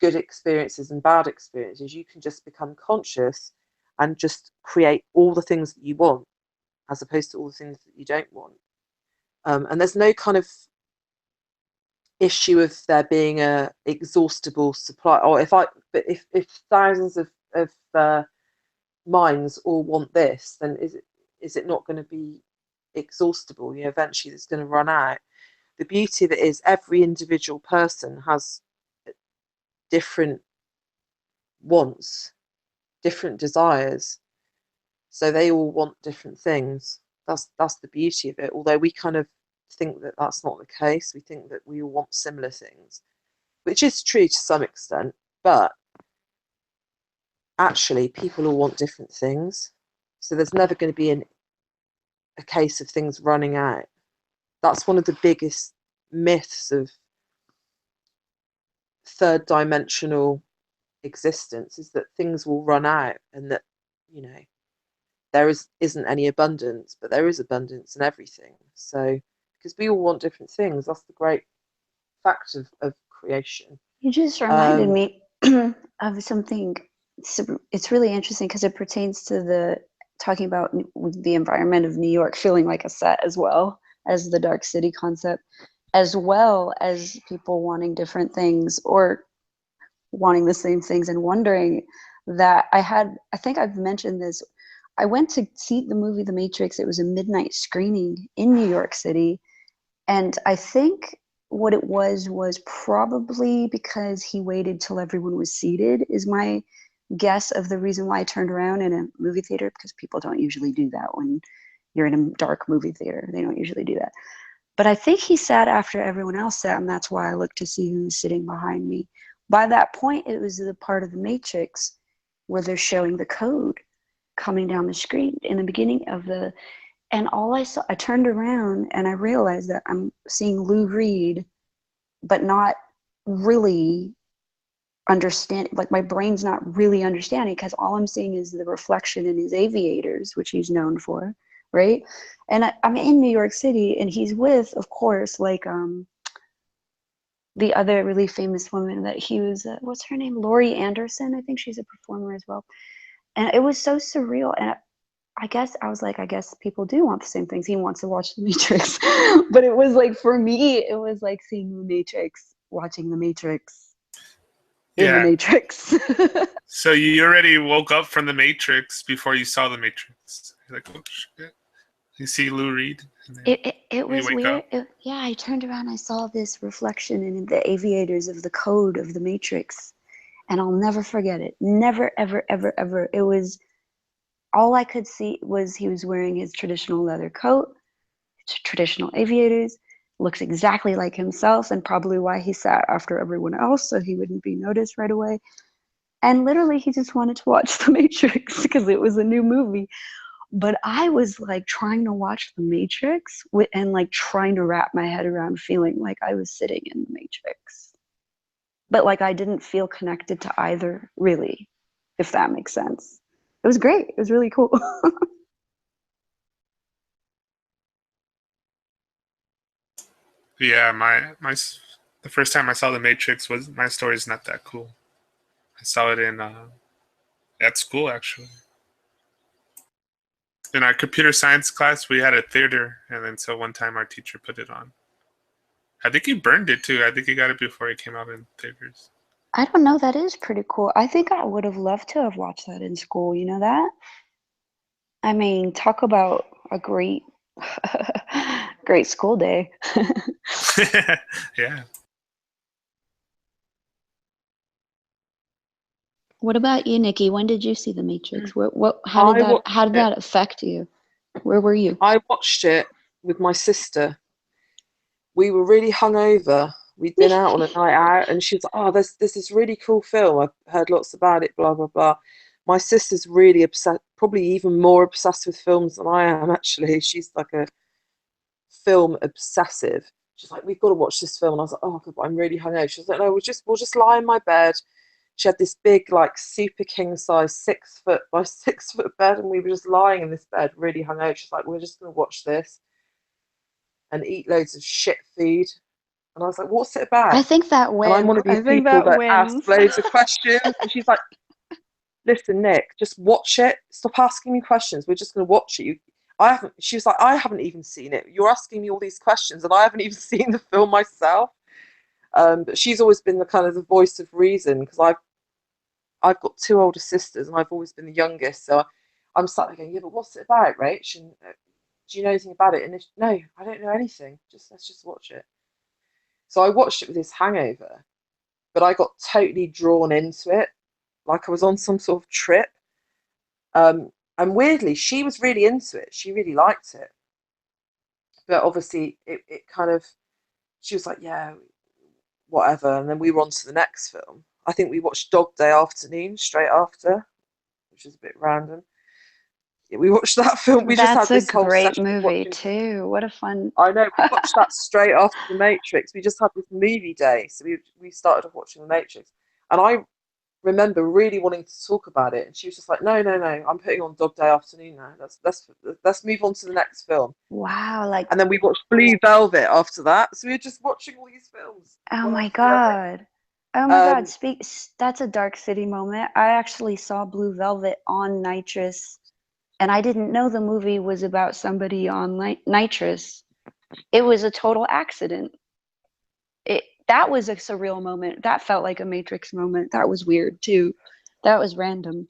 good experiences and bad experiences. You can just become conscious and just create all the things that you want, as opposed to all the things that you don't want. And there's no kind of issue of there being a exhaustible supply, or if thousands of minds all want this, then is it not going to be exhaustible? You know, eventually it's going to run out. The beauty of it is every individual person has different wants, different desires, so they all want different things. That's the beauty of it. Although we kind of think that that's not the case. We think that we all want similar things, which is true to some extent, but actually people all want different things. So there's never going to be a case of things running out. That's one of the biggest myths of third dimensional existence, is that things will run out, and that, you know, there isn't any abundance, but there is abundance in everything. So because we all want different things, that's the great fact of creation. You just reminded me of something. It's really interesting because it pertains to the talking about the environment of New York feeling like a set, as well as the dark city concept, as well as people wanting different things or wanting the same things, and wondering that I think I've mentioned this. I went to see the movie The Matrix. It was a midnight screening in New York City. And I think what it was probably because he waited till everyone was seated, is my guess of the reason why I turned around in a movie theater, because people don't usually do that when you're in a dark movie theater. They don't usually do that. But I think he sat after everyone else sat, and that's why I looked to see who was sitting behind me. By that point, it was the part of the Matrix where they're showing the code coming down the screen in the beginning of the, and all I saw, I turned around and I realized that I'm seeing Lou Reed, but not really understand, like my brain's not really understanding, because all I'm seeing is the reflection in his aviators, which he's known for, right? And I'm in New York City, and he's with, of course, like the other really famous woman that he was, what's her name? Laurie Anderson, I think she's a performer as well. And it was so surreal. And I guess I was like, I guess people do want the same things. He wants to watch The Matrix. But it was like, for me, it was like seeing The Matrix, watching The Matrix in The Yeah. Matrix. So you already woke up from the Matrix before you saw the Matrix. You're like, oh shit. You see Lou Reed, and then It you was wake weird. up. Yeah, I turned around, I saw this reflection in the aviators of the code of the Matrix, and I'll never forget it. Never, ever, ever, ever. It was all I could see was he was wearing his traditional leather coat, traditional aviators, looks exactly like himself, and probably why he sat after everyone else so he wouldn't be noticed right away. And literally, he just wanted to watch The Matrix because it was a new movie. But I was like trying to watch The Matrix and like trying to wrap my head around feeling like I was sitting in The Matrix. But like I didn't feel connected to either, really, if that makes sense. It was great. It was really cool. Yeah, the first time I saw The Matrix was my story's not that cool. I saw it in at school actually. In our computer science class, we had a theater, and then so one time our teacher put it on. I think he burned it too. I think he got it before it came out in theaters. I don't know. That is pretty cool. I think I would have loved to have watched that in school. You know that? I mean, talk about a great, great school day. Yeah. What about you, Nikki? When did you see The Matrix? I How watched did it. that affect you? Where were you? I watched it with my sister. We were really hungover. We'd been out on a night out, and she was like, "Oh, there's this really cool film. I've heard lots about it. Blah blah blah." My sister's really obsessed, probably even more obsessed with films than I am. Actually, she's like a film obsessive. She's like, "We've got to watch this film," and I was like, "Oh God, but I'm really hungover." She was like, "No, we'll just lie in my bed." She had this big, like, super king size 6 foot by 6 foot bed, and we were just lying in this bed, really hungover. She's like, "We're just gonna watch this and eat loads of shit food." And I was like, "What's it about?" I think that And I'm one wins. of these I think people that that ask wins. loads of questions. And she's like, "Listen, Nick, just watch it. Stop asking me questions. We're just going to watch it. I haven't." She was like, "I haven't even seen it. You're asking me all these questions, and I haven't even seen the film myself." But she's always been the kind of the voice of reason because I've got two older sisters, and I've always been the youngest. So I'm sat there going, "Yeah, but what's it about, Rach? And do you know anything about it?" And no, I don't know anything. Let's just watch it. So I watched it with this hangover, but I got totally drawn into it, like I was on some sort of trip. And weirdly, she was really into it. She really liked it. But obviously, it kind of, she was like, "Yeah, whatever." And then we were on to the next film. I think we watched Dog Day Afternoon straight after, which is a bit random. Yeah, we watched that film. We just That's had a this whole great session movie watching. too. What a fun. I know, we watched that straight after The Matrix. We just had this movie day. So we started off watching The Matrix. And I remember really wanting to talk about it, and she was just like, "No, no, no, I'm putting on Dog Day Afternoon now. Let's move on to the next film." Wow, like, And then we watched Blue Velvet after that. So we were just watching all these films oh one my after the other. God. Oh my God, Um, speak that's a Dark City moment. I actually saw Blue Velvet on Nitrous, and I didn't know the movie was about somebody on Nitrous. It was a total accident. That was a surreal moment. That felt like a Matrix moment. That was weird too. That was random.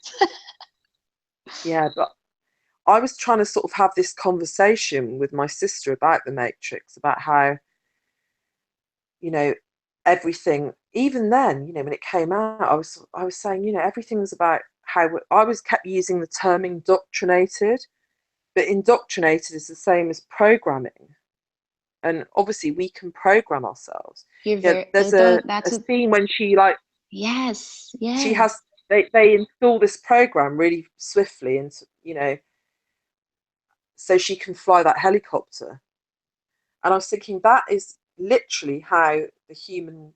yeah, but I was trying to sort of have this conversation with my sister about The Matrix, about how, you know, everything, even then, when it came out, I was saying, everything was about how I was kept using the term indoctrinated, but indoctrinated is the same as programming. And obviously we can program ourselves. You're Yeah, very there's a that's a scene when yes, she yes. has they install this program really swiftly into, so she can fly that helicopter. And I was thinking that is literally how the human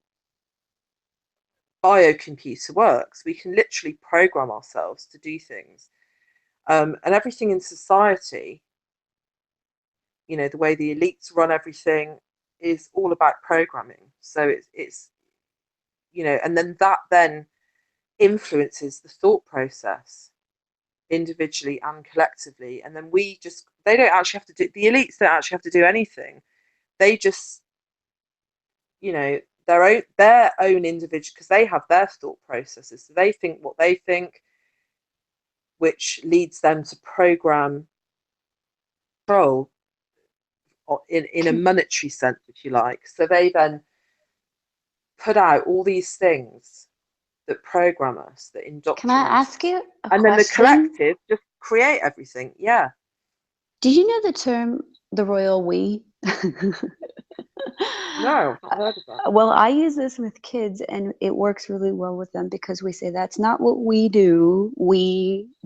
biocomputer works. We can literally program ourselves to do things. And everything in society, the way the elites run everything is all about programming. So it's and then that then influences the thought process individually and collectively. And then they don't actually have to do, the elites don't actually have to do anything. They just, their own individual, because they have their thought processes. So they think what they think, which leads them to program control in a monetary sense, if you like. So they then put out all these things that program us, that Can I indoctrinate ask us. you a And then the question? collective just create everything. Yeah. Do you know the term the royal we? No, I've not heard of that. Well, I use this with kids and it works really well with them because we say that's not what we do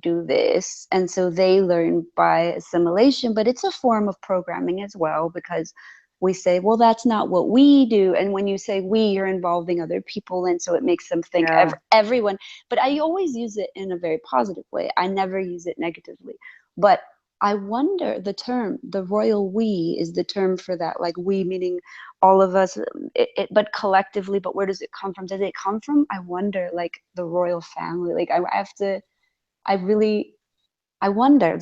this. And so they learn by assimilation, but it's a form of programming as well because we say, well, that's not what we do. And when you say we, you're involving other people. And so it makes them think Yeah. everyone, but I always use it in a very positive way. I never use it negatively. But I wonder, the term, the royal we is the term for that, like we meaning all of us, but collectively, but where does it come from? Does it come from, I wonder, like the royal family? Like I have to, I wonder,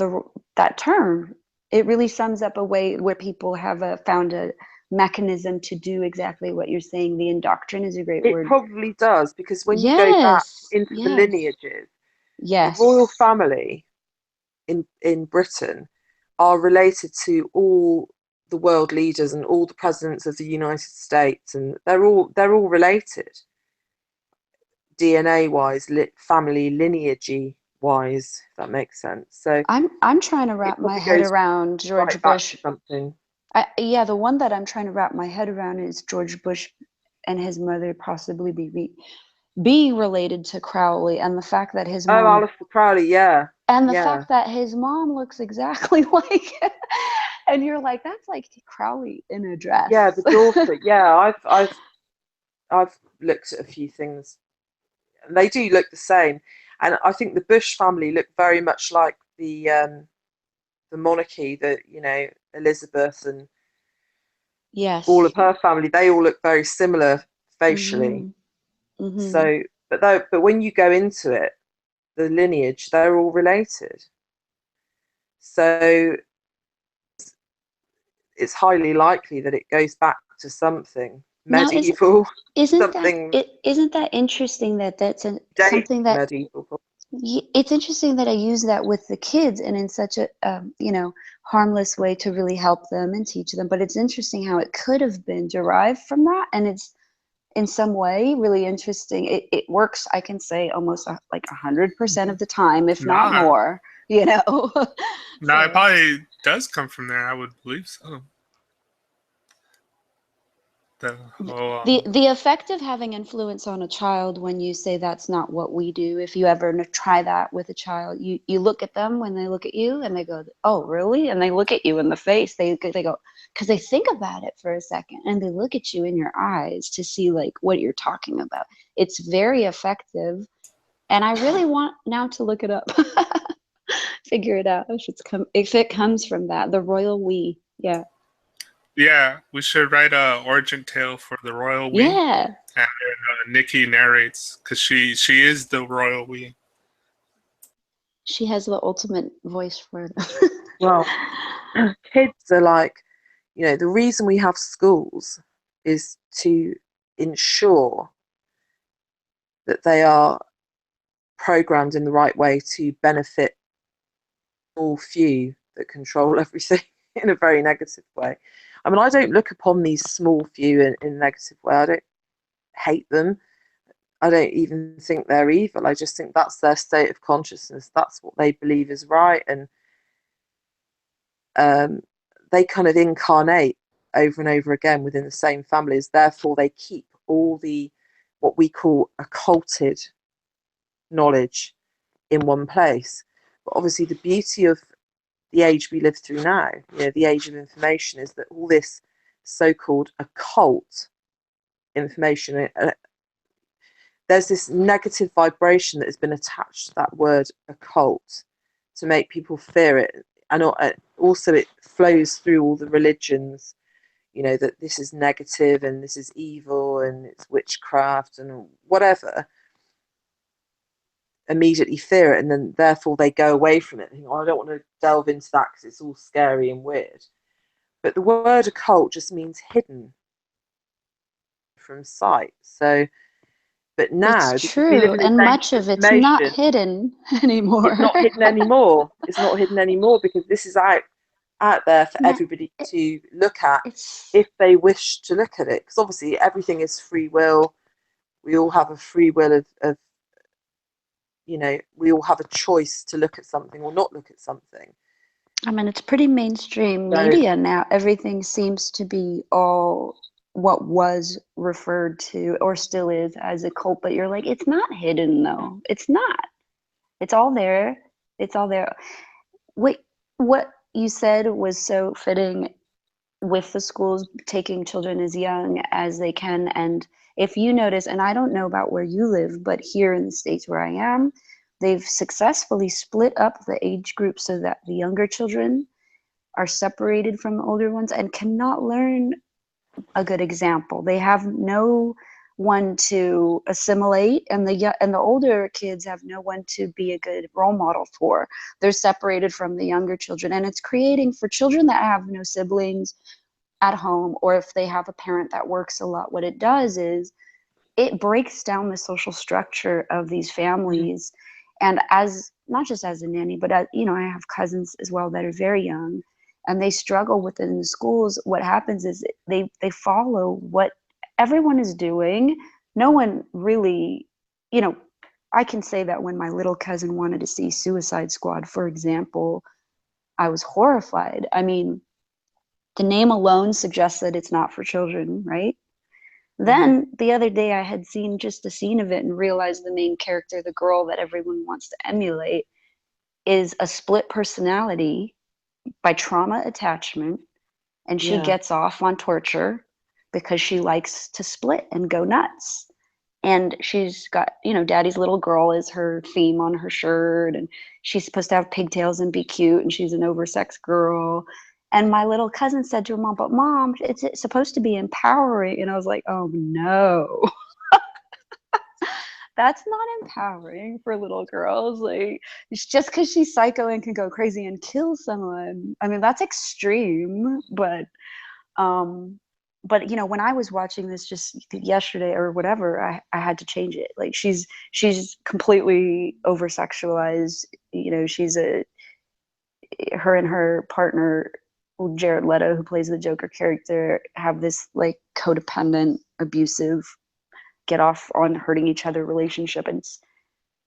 that term, it really sums up a way where people have found a mechanism to do exactly what you're saying. The indoctrination is a great It word. probably does, because when you go back Yes, into the yes, lineages, the royal yes. family in Britain are related to all the world leaders and all the presidents of the United States, and they're all related, DNA wise, family lineage wise, if that makes sense. So I'm trying to it wrap my probably head goes around George right back Bush. to something. Yeah, the one that I'm trying to wrap my head around is George Bush and his mother possibly being related to Crowley, and the fact that his Oh, mom Alistair Crowley, yeah, and the yeah, fact that his mom looks exactly like and you're like, that's like Crowley in a yeah. dress. The daughter, yeah. I've looked at a few things, and they do look the same. And I think the Bush family look very much like the monarchy, that Elizabeth and all Yes. of her family. They all look very similar facially. Mhm. Mhm. So, but when you go into it, the lineage, they're all related. So it's highly likely that it goes back to something Now medieval, something isn't that interesting that dates something that medieval. it's interesting that I use that with the kids and in such a harmless way to really help them and teach them. But it's interesting how it could have been derived from that, and it's in some way really interesting. It works, I can say, almost like 100% of the time, if not Nah, more. nah, it So probably does come from there. I would believe so. The whole the effect of having influence on a child when you say that's not what we do, if you ever try that with a child, you look at them when they look at you and they go, oh really? And they look at you in the face, they go, because they think about it for a second and they look at you in your eyes to see like what you're talking about. It's very effective, and I really want now to look it up. Figure it out if it comes from that, the royal we. Yeah. yeah, we should write a origin tale for the royal we, and Yeah, then Nikki narrates because she is the royal we. she has the ultimate voice for it. Well, kids are like, the reason we have schools is to ensure that they are programmed in the right way to benefit all few that control everything in a very negative way. I mean, I don't look upon these small few in a negative way. I don't hate them. I don't even think they're evil. I just think that's their state of consciousness. That's what they believe is right. And they kind of incarnate over and over again within the same families. Therefore, they keep all the what we call occulted knowledge in one place. But obviously, the beauty of the age we live through now, the age of information, is that all this so-called occult information, there's this negative vibration that has been attached to that word occult to make people fear it. And also it flows through all the religions, that this is negative and this is evil and it's witchcraft and whatever. Immediately fear it, and then therefore they go away from it and think, oh, I don't want to delve into that because it's all scary and weird. But the word occult just means hidden from sight. So, but It's now, because we live true, in this and age much of of it's not information, hidden it's anymore. not hidden anymore. It's not hidden anymore because this is out out there for Ma- everybody it, to look at it's if they wish to look at it. Because obviously everything is free will. We all have a free will of, we all have a choice to look at something or not look at something. I mean, it's pretty mainstream So media now. Everything seems to be all what was referred to or still is as a cult, but you're like, it's not hidden though. It's not. It's all there. It's all there. Wait, what you said was so fitting with the schools taking children as young as they can. And if you notice, and I don't know about where you live, but here in the States where I am, they've successfully split up the age group so that the younger children are separated from the older ones and cannot learn a good example. They have no one to assimilate, and the older kids have no one to be a good role model for. They're separated from the younger children, and it's creating for children that have no siblings at home, or if they have a parent that works a lot, what it does is it breaks down the social structure of these families. And as not just as a nanny, but as, I have cousins as well that are very young and they struggle within the schools. What happens is they follow what everyone is doing. No one really, you know I can say that when my little cousin wanted to see Suicide Squad, for example, I was horrified. I mean, the name alone suggests that it's not for children, right? mhm, Then the other day, I had seen just a scene of it and realized the main character, the girl that everyone wants to emulate, is a split personality by trauma attachment. And she yeah, gets off on torture because she likes to split and go nuts. And she's got, daddy's little girl is her theme on her shirt. And she's supposed to have pigtails and be cute. And she's an oversexed girl. And my little cousin said to her mom, but mom, it's supposed to be empowering. And I was like, oh no. That's not empowering for little girls. Like, it's just because she's psycho and can go crazy and kill someone. I mean, that's extreme, um when I was watching this just yesterday or whatever, I had to change it. Like, she's completely over sexualized. She's her and her partner Jared Leto, who plays the Joker character, have this like codependent, abusive, get off on hurting each other relationship. And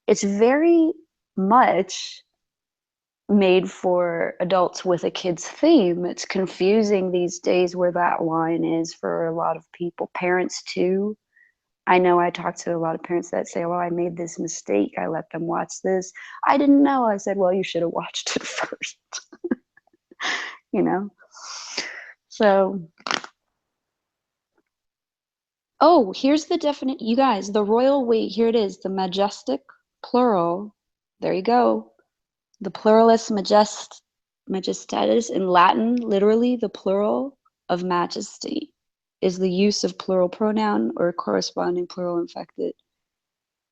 it's very much made for adults with a kid's theme. It's confusing these days where that line is for a lot of people, parents too. I know I talk to a lot of parents that say, well, I made this mistake. I let them watch this. I didn't know. I said, well, you should have watched it first. you know? So, oh, here's the definite, you guys, the royal we, here it is, the majestic plural. There you go. The pluralis majestatis in Latin, literally the plural of majesty, is the use of plural pronoun or corresponding plural inflected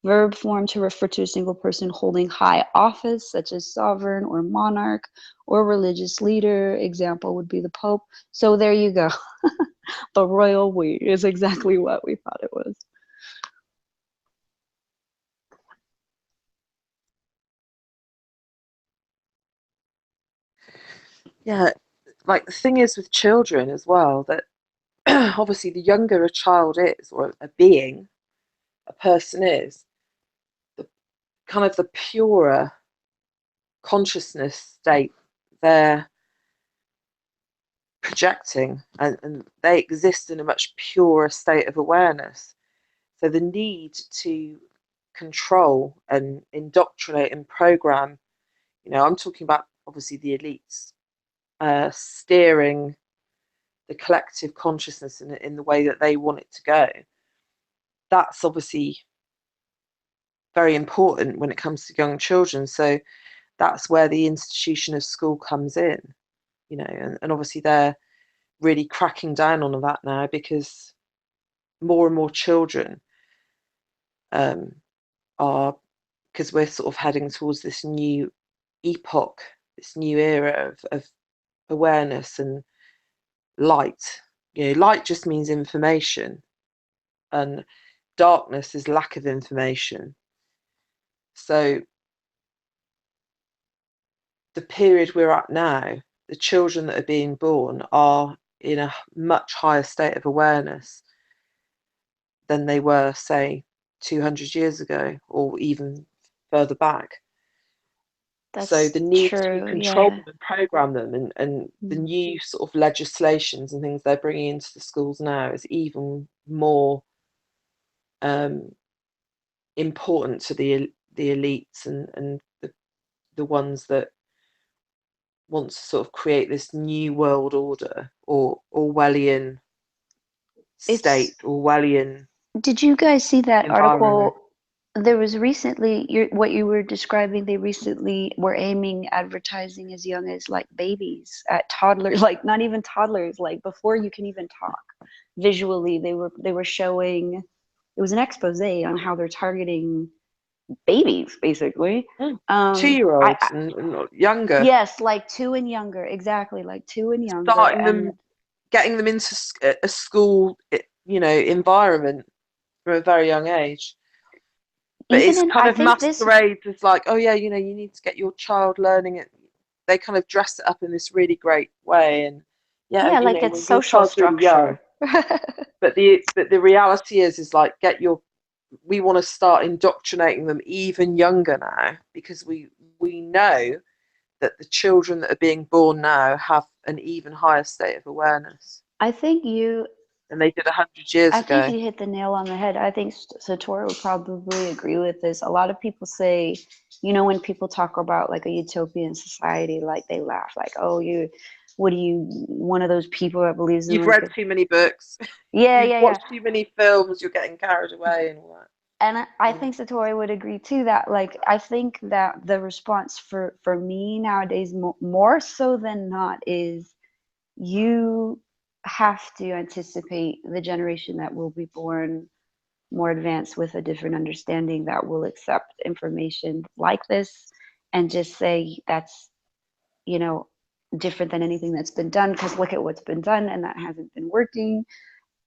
verb form to refer to a single person holding high office, such as sovereign or monarch or religious leader. Example would be the Pope. So there you go. The royal we is exactly what we thought it was. yeah. Like the thing is with children as well that obviously the younger a child is, or a being, a person is, the kind of the purer consciousness state they're projecting, and they exist in a much purer state of awareness. So the need to control and indoctrinate and program, I'm talking about obviously the elites, steering the collective consciousness in the way that they want it to go. That's obviously very important when it comes to young children. So that's where the institution of school comes in, and obviously they're really cracking down on that now because more and more children um, are, because we're sort of heading towards this new epoch, this new era of awareness and light. Light just means information, and darkness is lack of information. So the period we're at now, the children that are being born are in a much higher state of awareness than they were, say, 200 years ago or even further back. So That's the need to true. control Yeah. them and program them, and the Mm. new sort of legislations and things they're bringing into the schools now is even more um, important to the elites and the ones that want to sort of create this new world order or Orwellian It's state, Orwellian Did you guys see that environment. article? There was recently, what you were describing, they recently were aiming advertising as young as like babies, at toddlers, like not even toddlers, like before you can even talk. Visually, they were showing, it was an expose on how they're targeting babies, basically. Mm. Um, I, 2-year-olds I and younger, yes, like 2 and younger, exactly, like 2 and younger, starting and them, getting them into a school, environment from a very young age. But even it's in, kind I of think this, masquerades as like, oh yeah, you need to get your child learning it. They kind of dress it up in this really great way, and yeah, yeah, like it's when your social child's really young. structure. But the reality is like we want to start indoctrinating them even younger now because we know that the children that are being born now have an even higher state of awareness I think you than they did 100 years I think ago. you hit the nail on the head. I think Satori would probably agree with this. A lot of people say, when people talk about like a utopian society, like they laugh, like, "Oh, what are you, one of those people that believes in You've like read a." too many books, Yeah, you've yeah, yeah. watched too many films, you're getting carried away and all that. And I Mm. think Satori would agree too, that like I think that the response for me nowadays, more so than not, is you have to anticipate the generation that will be born more advanced with a different understanding that will accept information like this and just say that's, you know, different than anything that's been done, because look at what's been done and that hasn't been working.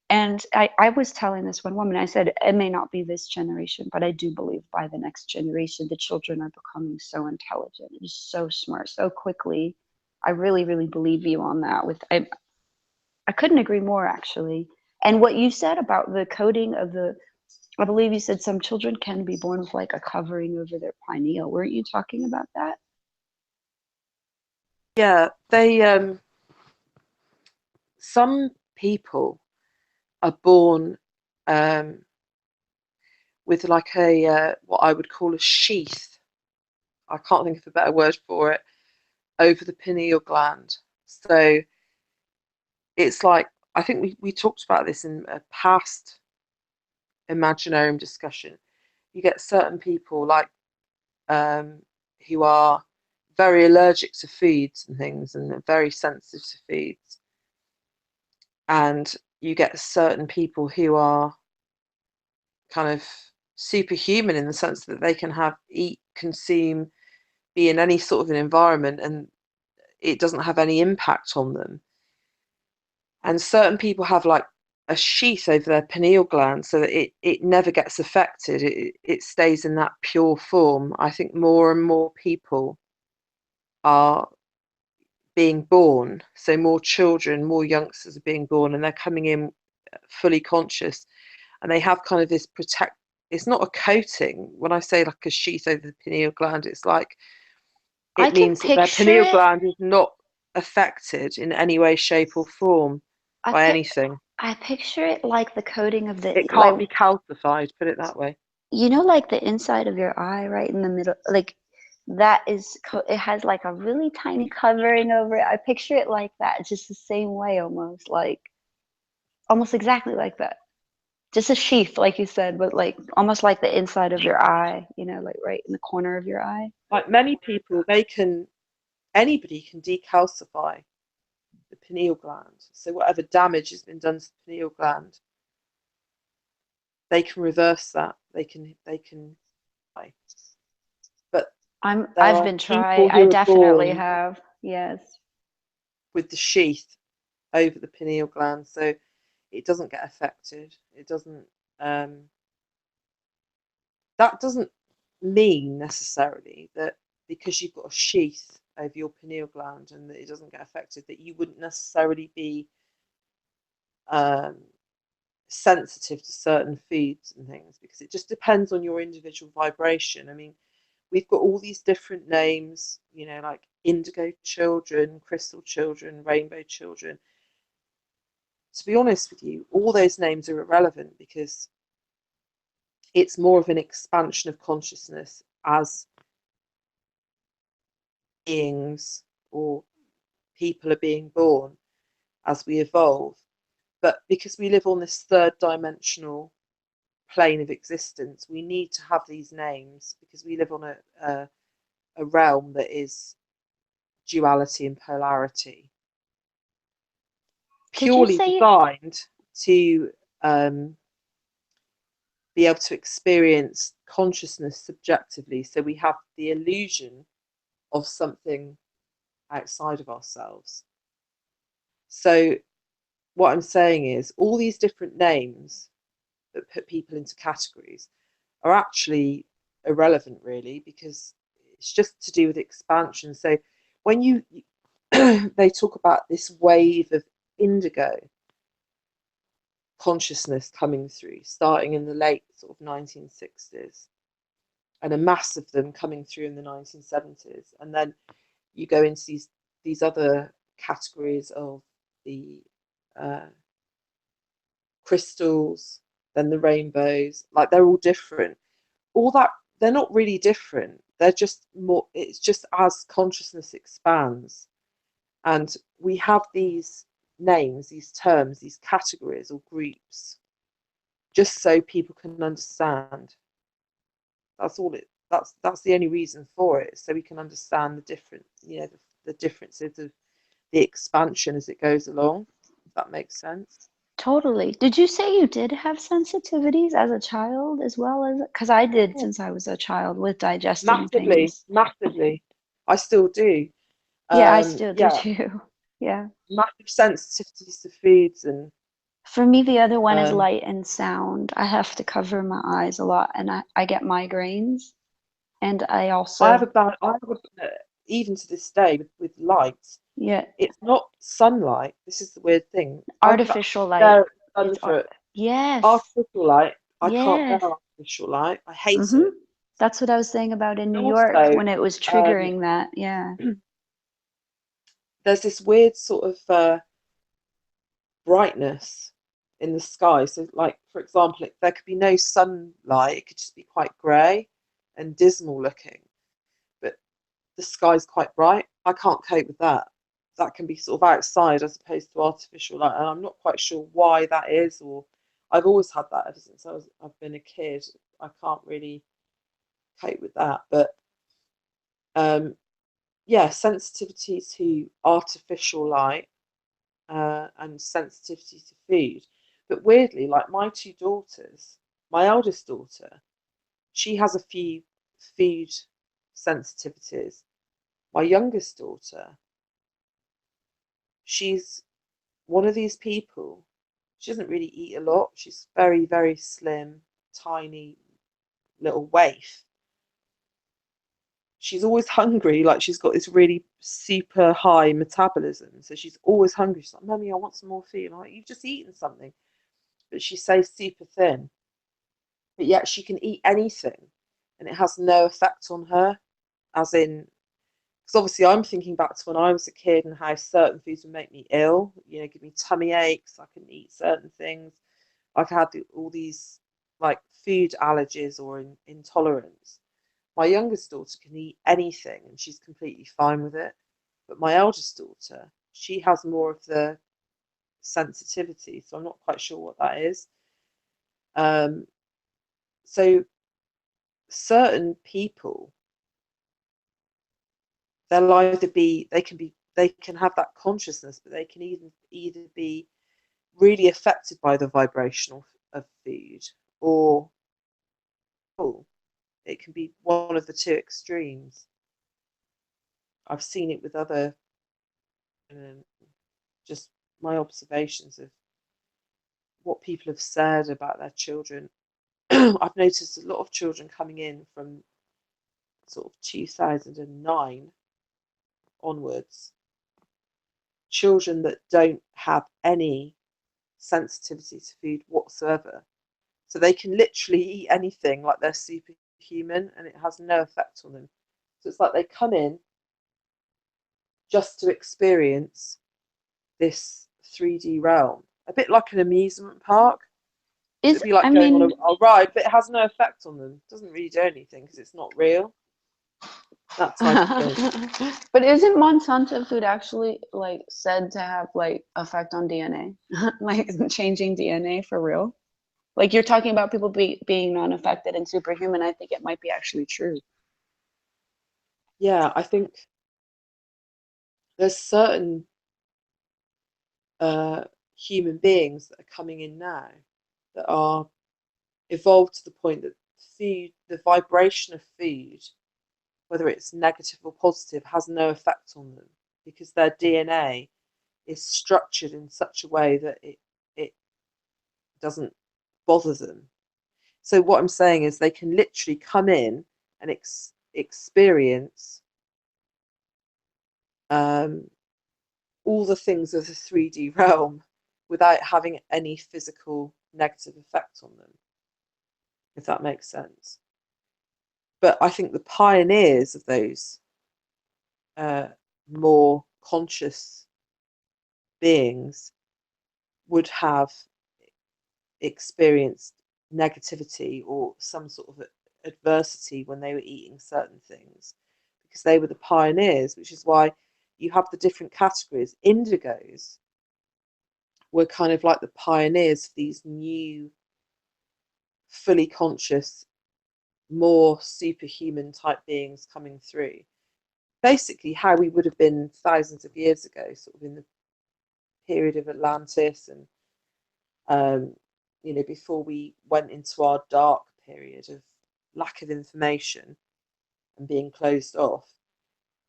And I was telling this one woman, I said, it may not be this generation, but I do believe by the next generation, the children are becoming so intelligent and so smart so quickly. I really, really believe you on that. I couldn't agree more, actually. And what you said about the coding of the, I believe you said some children can be born with like a covering over their pineal. Weren't you talking about that? Yeah, they some people are born um, with like a what I would call a sheath. I can't think of a better word for it over the pineal gland. So it's like I think we talked about this in a past Imaginarium discussion. You get certain people like um, who are very allergic to foods and things and are very sensitive to foods, and you get certain people who are kind of superhuman in the sense that they can eat, consume, be in any sort of an environment and it doesn't have any impact on them. And certain people have like a sheath over their pineal gland so that it never gets affected. It stays in that pure form. I think more and more people are being born, so more children, more youngsters are being born, and they're coming in fully conscious, and they have kind of this protect. It's not a coating. When I say like a sheath over the pineal gland, it's like I it can means that their picture pineal it. gland is not affected in any way, shape, or form I by pic anything. I picture it like the coating of the, It like, can't be calcified, put it that way. like the inside of your eye, right in the middle, like that is it has like a really tiny covering over it. I picture it like that. It's just the same way, almost like, almost exactly like that. Just a sheath, like you said, but like almost like the inside of your eye, like right in the corner of your eye. Like many people, anybody can decalcify the pineal gland. So whatever damage has been done to the pineal gland, they can reverse that. They can. But there I've are been people I who are definitely born have. Yes. with the sheath over the pineal gland, so it doesn't get affected. It doesn't. Um, that doesn't mean necessarily that because you've got a sheath over your pineal gland and that it doesn't get affected, that you wouldn't necessarily be sensitive to certain foods and things, because it just depends on your individual vibration. I mean, we've got all these different names, you know, like indigo children, crystal children, rainbow children. To be honest with you, all those names are irrelevant, because it's more of an expansion of consciousness as beings, or people are being born as we evolve. But because we live on this third dimensional plane of existence, we need to have these names, because we live on a realm that is duality and polarity, Did you purely say designed to be able to experience consciousness subjectively. So we have the illusion of something outside of ourselves. So what I'm saying is, all these different names that put people into categories are actually irrelevant, really, because it's just to do with expansion. So when you they talk about this wave of indigo consciousness coming through, starting in the late sort of 1960s, and a mass of them coming through in the 1970s, and then you go into these other categories of the crystals, then the rainbows. Like, they're all different. All that, they're not really different. They're just more. It's just as consciousness expands, and we have these names, these terms, these categories or groups, just so people can understand. That's all it. That's the only reason for it, so we can understand the different, you know, the differences of the expansion as it goes along. If that makes sense. totally? Did you say you did have sensitivities as a child as well as, because I did Yeah. since I was a child with digesting Massively, things. massively. I still do. Yeah, I still do Yeah, too. Yeah. massive sensitivities to foods, and For me, the other one is um, light and sound. I have to cover my eyes a lot, and I get migraines. And I I have also, a bad. Even to this day with light. yeah, It's not sunlight. This is the weird thing. I could actually artificial light. stare at the sun It's for yes, artificial light. I can't bear yes. artificial light. I hate Mm-hmm. it. That's what I was saying about in New And York also, when it was um, triggering that. Yeah. there's this weird sort of brightness in the sky. So, like, for example, there could be no sunlight. It could just be quite grey and dismal looking, but the sky's quite bright. I can't cope with that. That can be sort of outside as opposed to artificial light, and I'm not quite sure why that is. Or I've always had that ever since I've been a kid. I can't really cope with that. But yeah, sensitivity to artificial light, and sensitivity to food. But weirdly, like my two daughters, my eldest daughter, she has a few food sensitivities. My youngest daughter, she's one of these people. She doesn't really eat a lot. She's very, very slim, tiny little waif. She's always hungry. Like, she's got this really super high metabolism, so she's always hungry. She's like, "Mummy, I want some more food." I'm like, "You've just eaten something." But she stays super thin. But yet she can eat anything, and it has no effect on her. As in, because obviously I'm thinking back to when I was a kid and how certain foods would make me ill. You know, give me tummy aches. I couldn't eat certain things. I've had all these like food allergies or intolerance. My youngest daughter can eat anything and she's completely fine with it. But my eldest daughter, she has more of the sensitivity, so I'm not quite sure what that is. Um, so certain people, they'll either be, they can have that consciousness, but they can either be really affected by the vibrational of food, or oh, it can be one of the two extremes. I've seen it with other, um, just my observations of what people have said about their children. I've noticed a lot of children coming in from sort of 2009 onwards, children that don't have any sensitivity to food whatsoever, so they can literally eat anything like they're superhuman and it has no effect on them. So it's like they come in just to experience this 3D realm, a bit like an amusement park. So it'd be like going on a ride, but it has no effect on them. It doesn't really do anything because it's not real. That type of thing. But isn't Monsanto food actually like said to have like effect on DNA? Like changing DNA for real? Like you're talking about people being non-affected and superhuman. I think it might be actually true. Yeah, I think there's certain human beings that are coming in now that are evolved to the point that food, the vibration of food, whether it's negative or positive, has no effect on them because their DNA is structured in such a way that it doesn't bother them. So what I'm saying is they can literally come in and experience all the things of the 3D realm without having any physical negative effect on them, if that makes sense. But I think the pioneers of those more conscious beings would have experienced negativity or some sort of adversity when they were eating certain things because they were the pioneers, which is why you have the different categories. Indigos were kind of like the pioneers for these new, fully conscious, more superhuman type beings coming through. Basically, how we would have been thousands of years ago, sort of in the period of Atlantis and before we went into our dark period of lack of information and being closed off,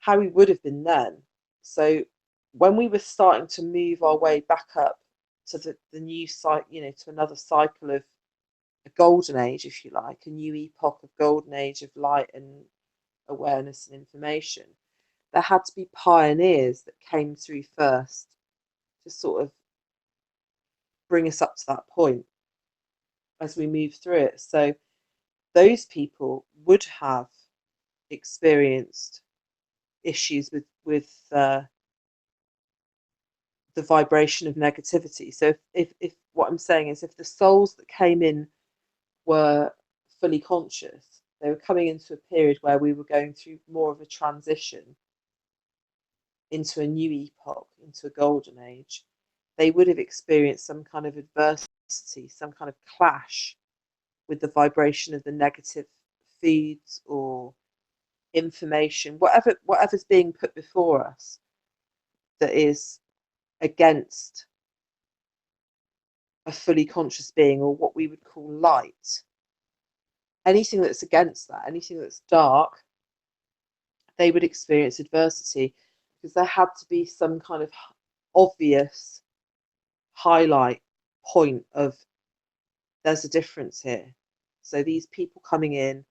how we would have been then. So when we were starting to move our way back up to the new cycle, to another cycle of a golden age, if you like, a new epoch of golden age of light and awareness and information, there had to be pioneers that came through first to sort of bring us up to that point as we move through it. So those people would have experienced issues with the vibration of negativity. So if what I'm saying is if the souls that came in were fully conscious, they were coming into a period where we were going through more of a transition into a new epoch, into a golden age, they would have experienced some kind of adversity, some kind of clash with the vibration of the negative feeds or information, whatever's being put before us that is against a fully conscious being or what we would call light. Anything that's against that, anything that's dark, they would experience adversity because there had to be some kind of obvious highlight point of there's a difference here. So these people coming in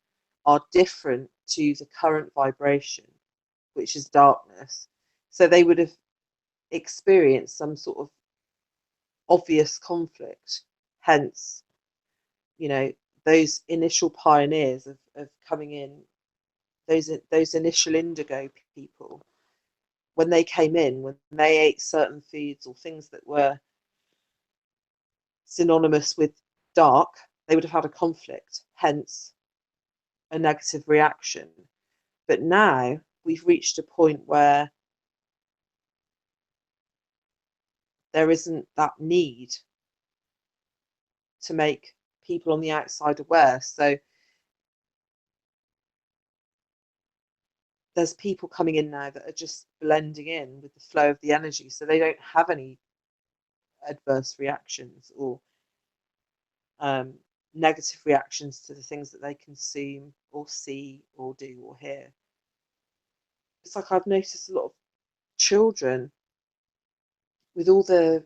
are different to the current vibration, which is darkness. So they would have experienced some sort of obvious conflict. Hence, those initial pioneers of coming in, those initial indigo people, when they came in, when they ate certain foods or things that were synonymous with dark, they would have had a conflict, hence a negative reaction. But now we've reached a point where there isn't that need to make people on the outside aware. So there's people coming in now that are just blending in with the flow of the energy, so they don't have any adverse reactions or negative reactions to the things that they consume or see or do or hear. It's like I've noticed a lot of children with all the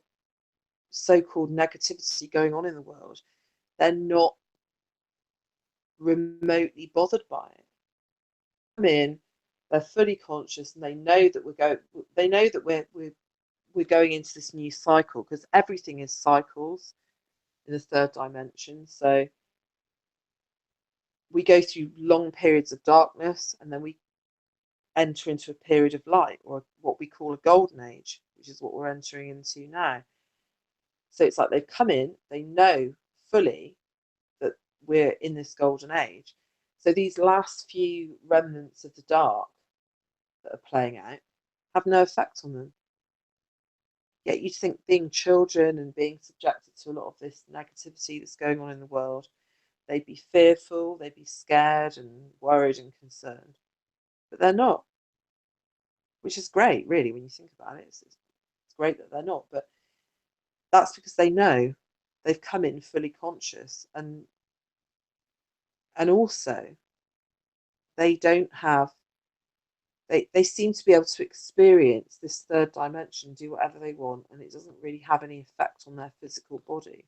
so-called negativity going on in the world, they're not remotely bothered by it. Come in, They're fully conscious, and they know that we're going into this new cycle, because everything is cycles in the third dimension. So we go through long periods of darkness, and then we enter into a period of light, or what we call a golden age, which is what we're entering into now. So it's like they've come in, they know fully that we're in this golden age. So these last few remnants of the dark that are playing out have no effect on them. Yet you'd think, being children and being subjected to a lot of this negativity that's going on in the world, they'd be fearful, they'd be scared and worried and concerned. But they're not, which is great, really, when you think about it. It's great that they're not, but that's because they know they've come in fully conscious, and also they don't have they seem to be able to experience this third dimension, do whatever they want, and it doesn't really have any effect on their physical body.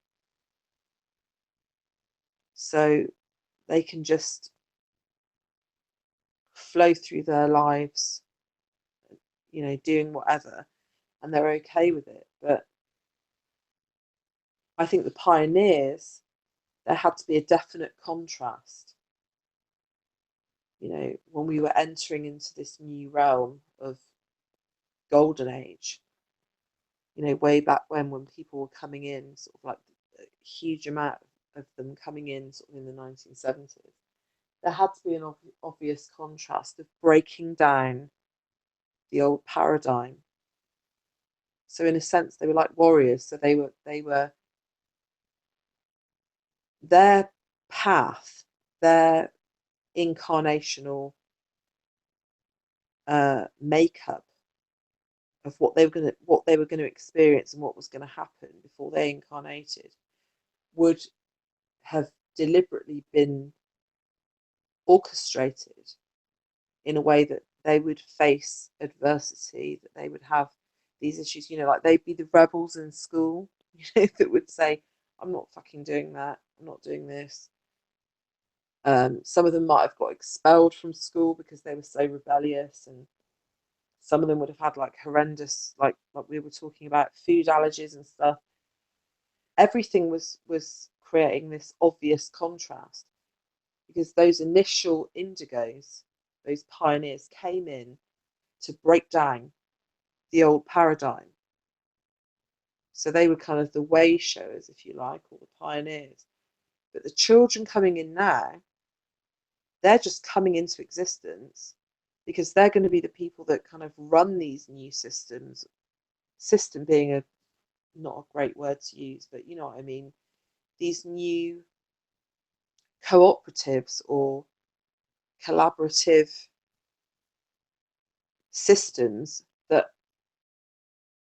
So they can just flow through their lives, doing whatever, and they're okay with it. But I think the pioneers, there had to be a definite contrast. When we were entering into this new realm of golden age, way back when people were coming in, sort of like a huge amount of them coming in sort of in the 1970s, there had to be an obvious contrast of breaking down the old paradigm. So in a sense, they were like warriors. So they were their path, their incarnational makeup of what they were going to experience and what was going to happen before they incarnated would have deliberately been orchestrated in a way that they would face adversity, that they would have these issues, like they'd be the rebels in school, that would say, I'm not fucking doing that, I'm not doing this. Some of them might have got expelled from school because they were so rebellious, and some of them would have had like horrendous, like we were talking about, food allergies and stuff. Everything was creating this obvious contrast, because those initial indigos, those pioneers, came in to break down the old paradigm. So they were kind of the way showers, if you like, or the pioneers. But the children coming in now, they're just coming into existence because they're going to be the people that kind of run these new systems. System being not a great word to use, but you know what I mean. These new cooperatives or collaborative systems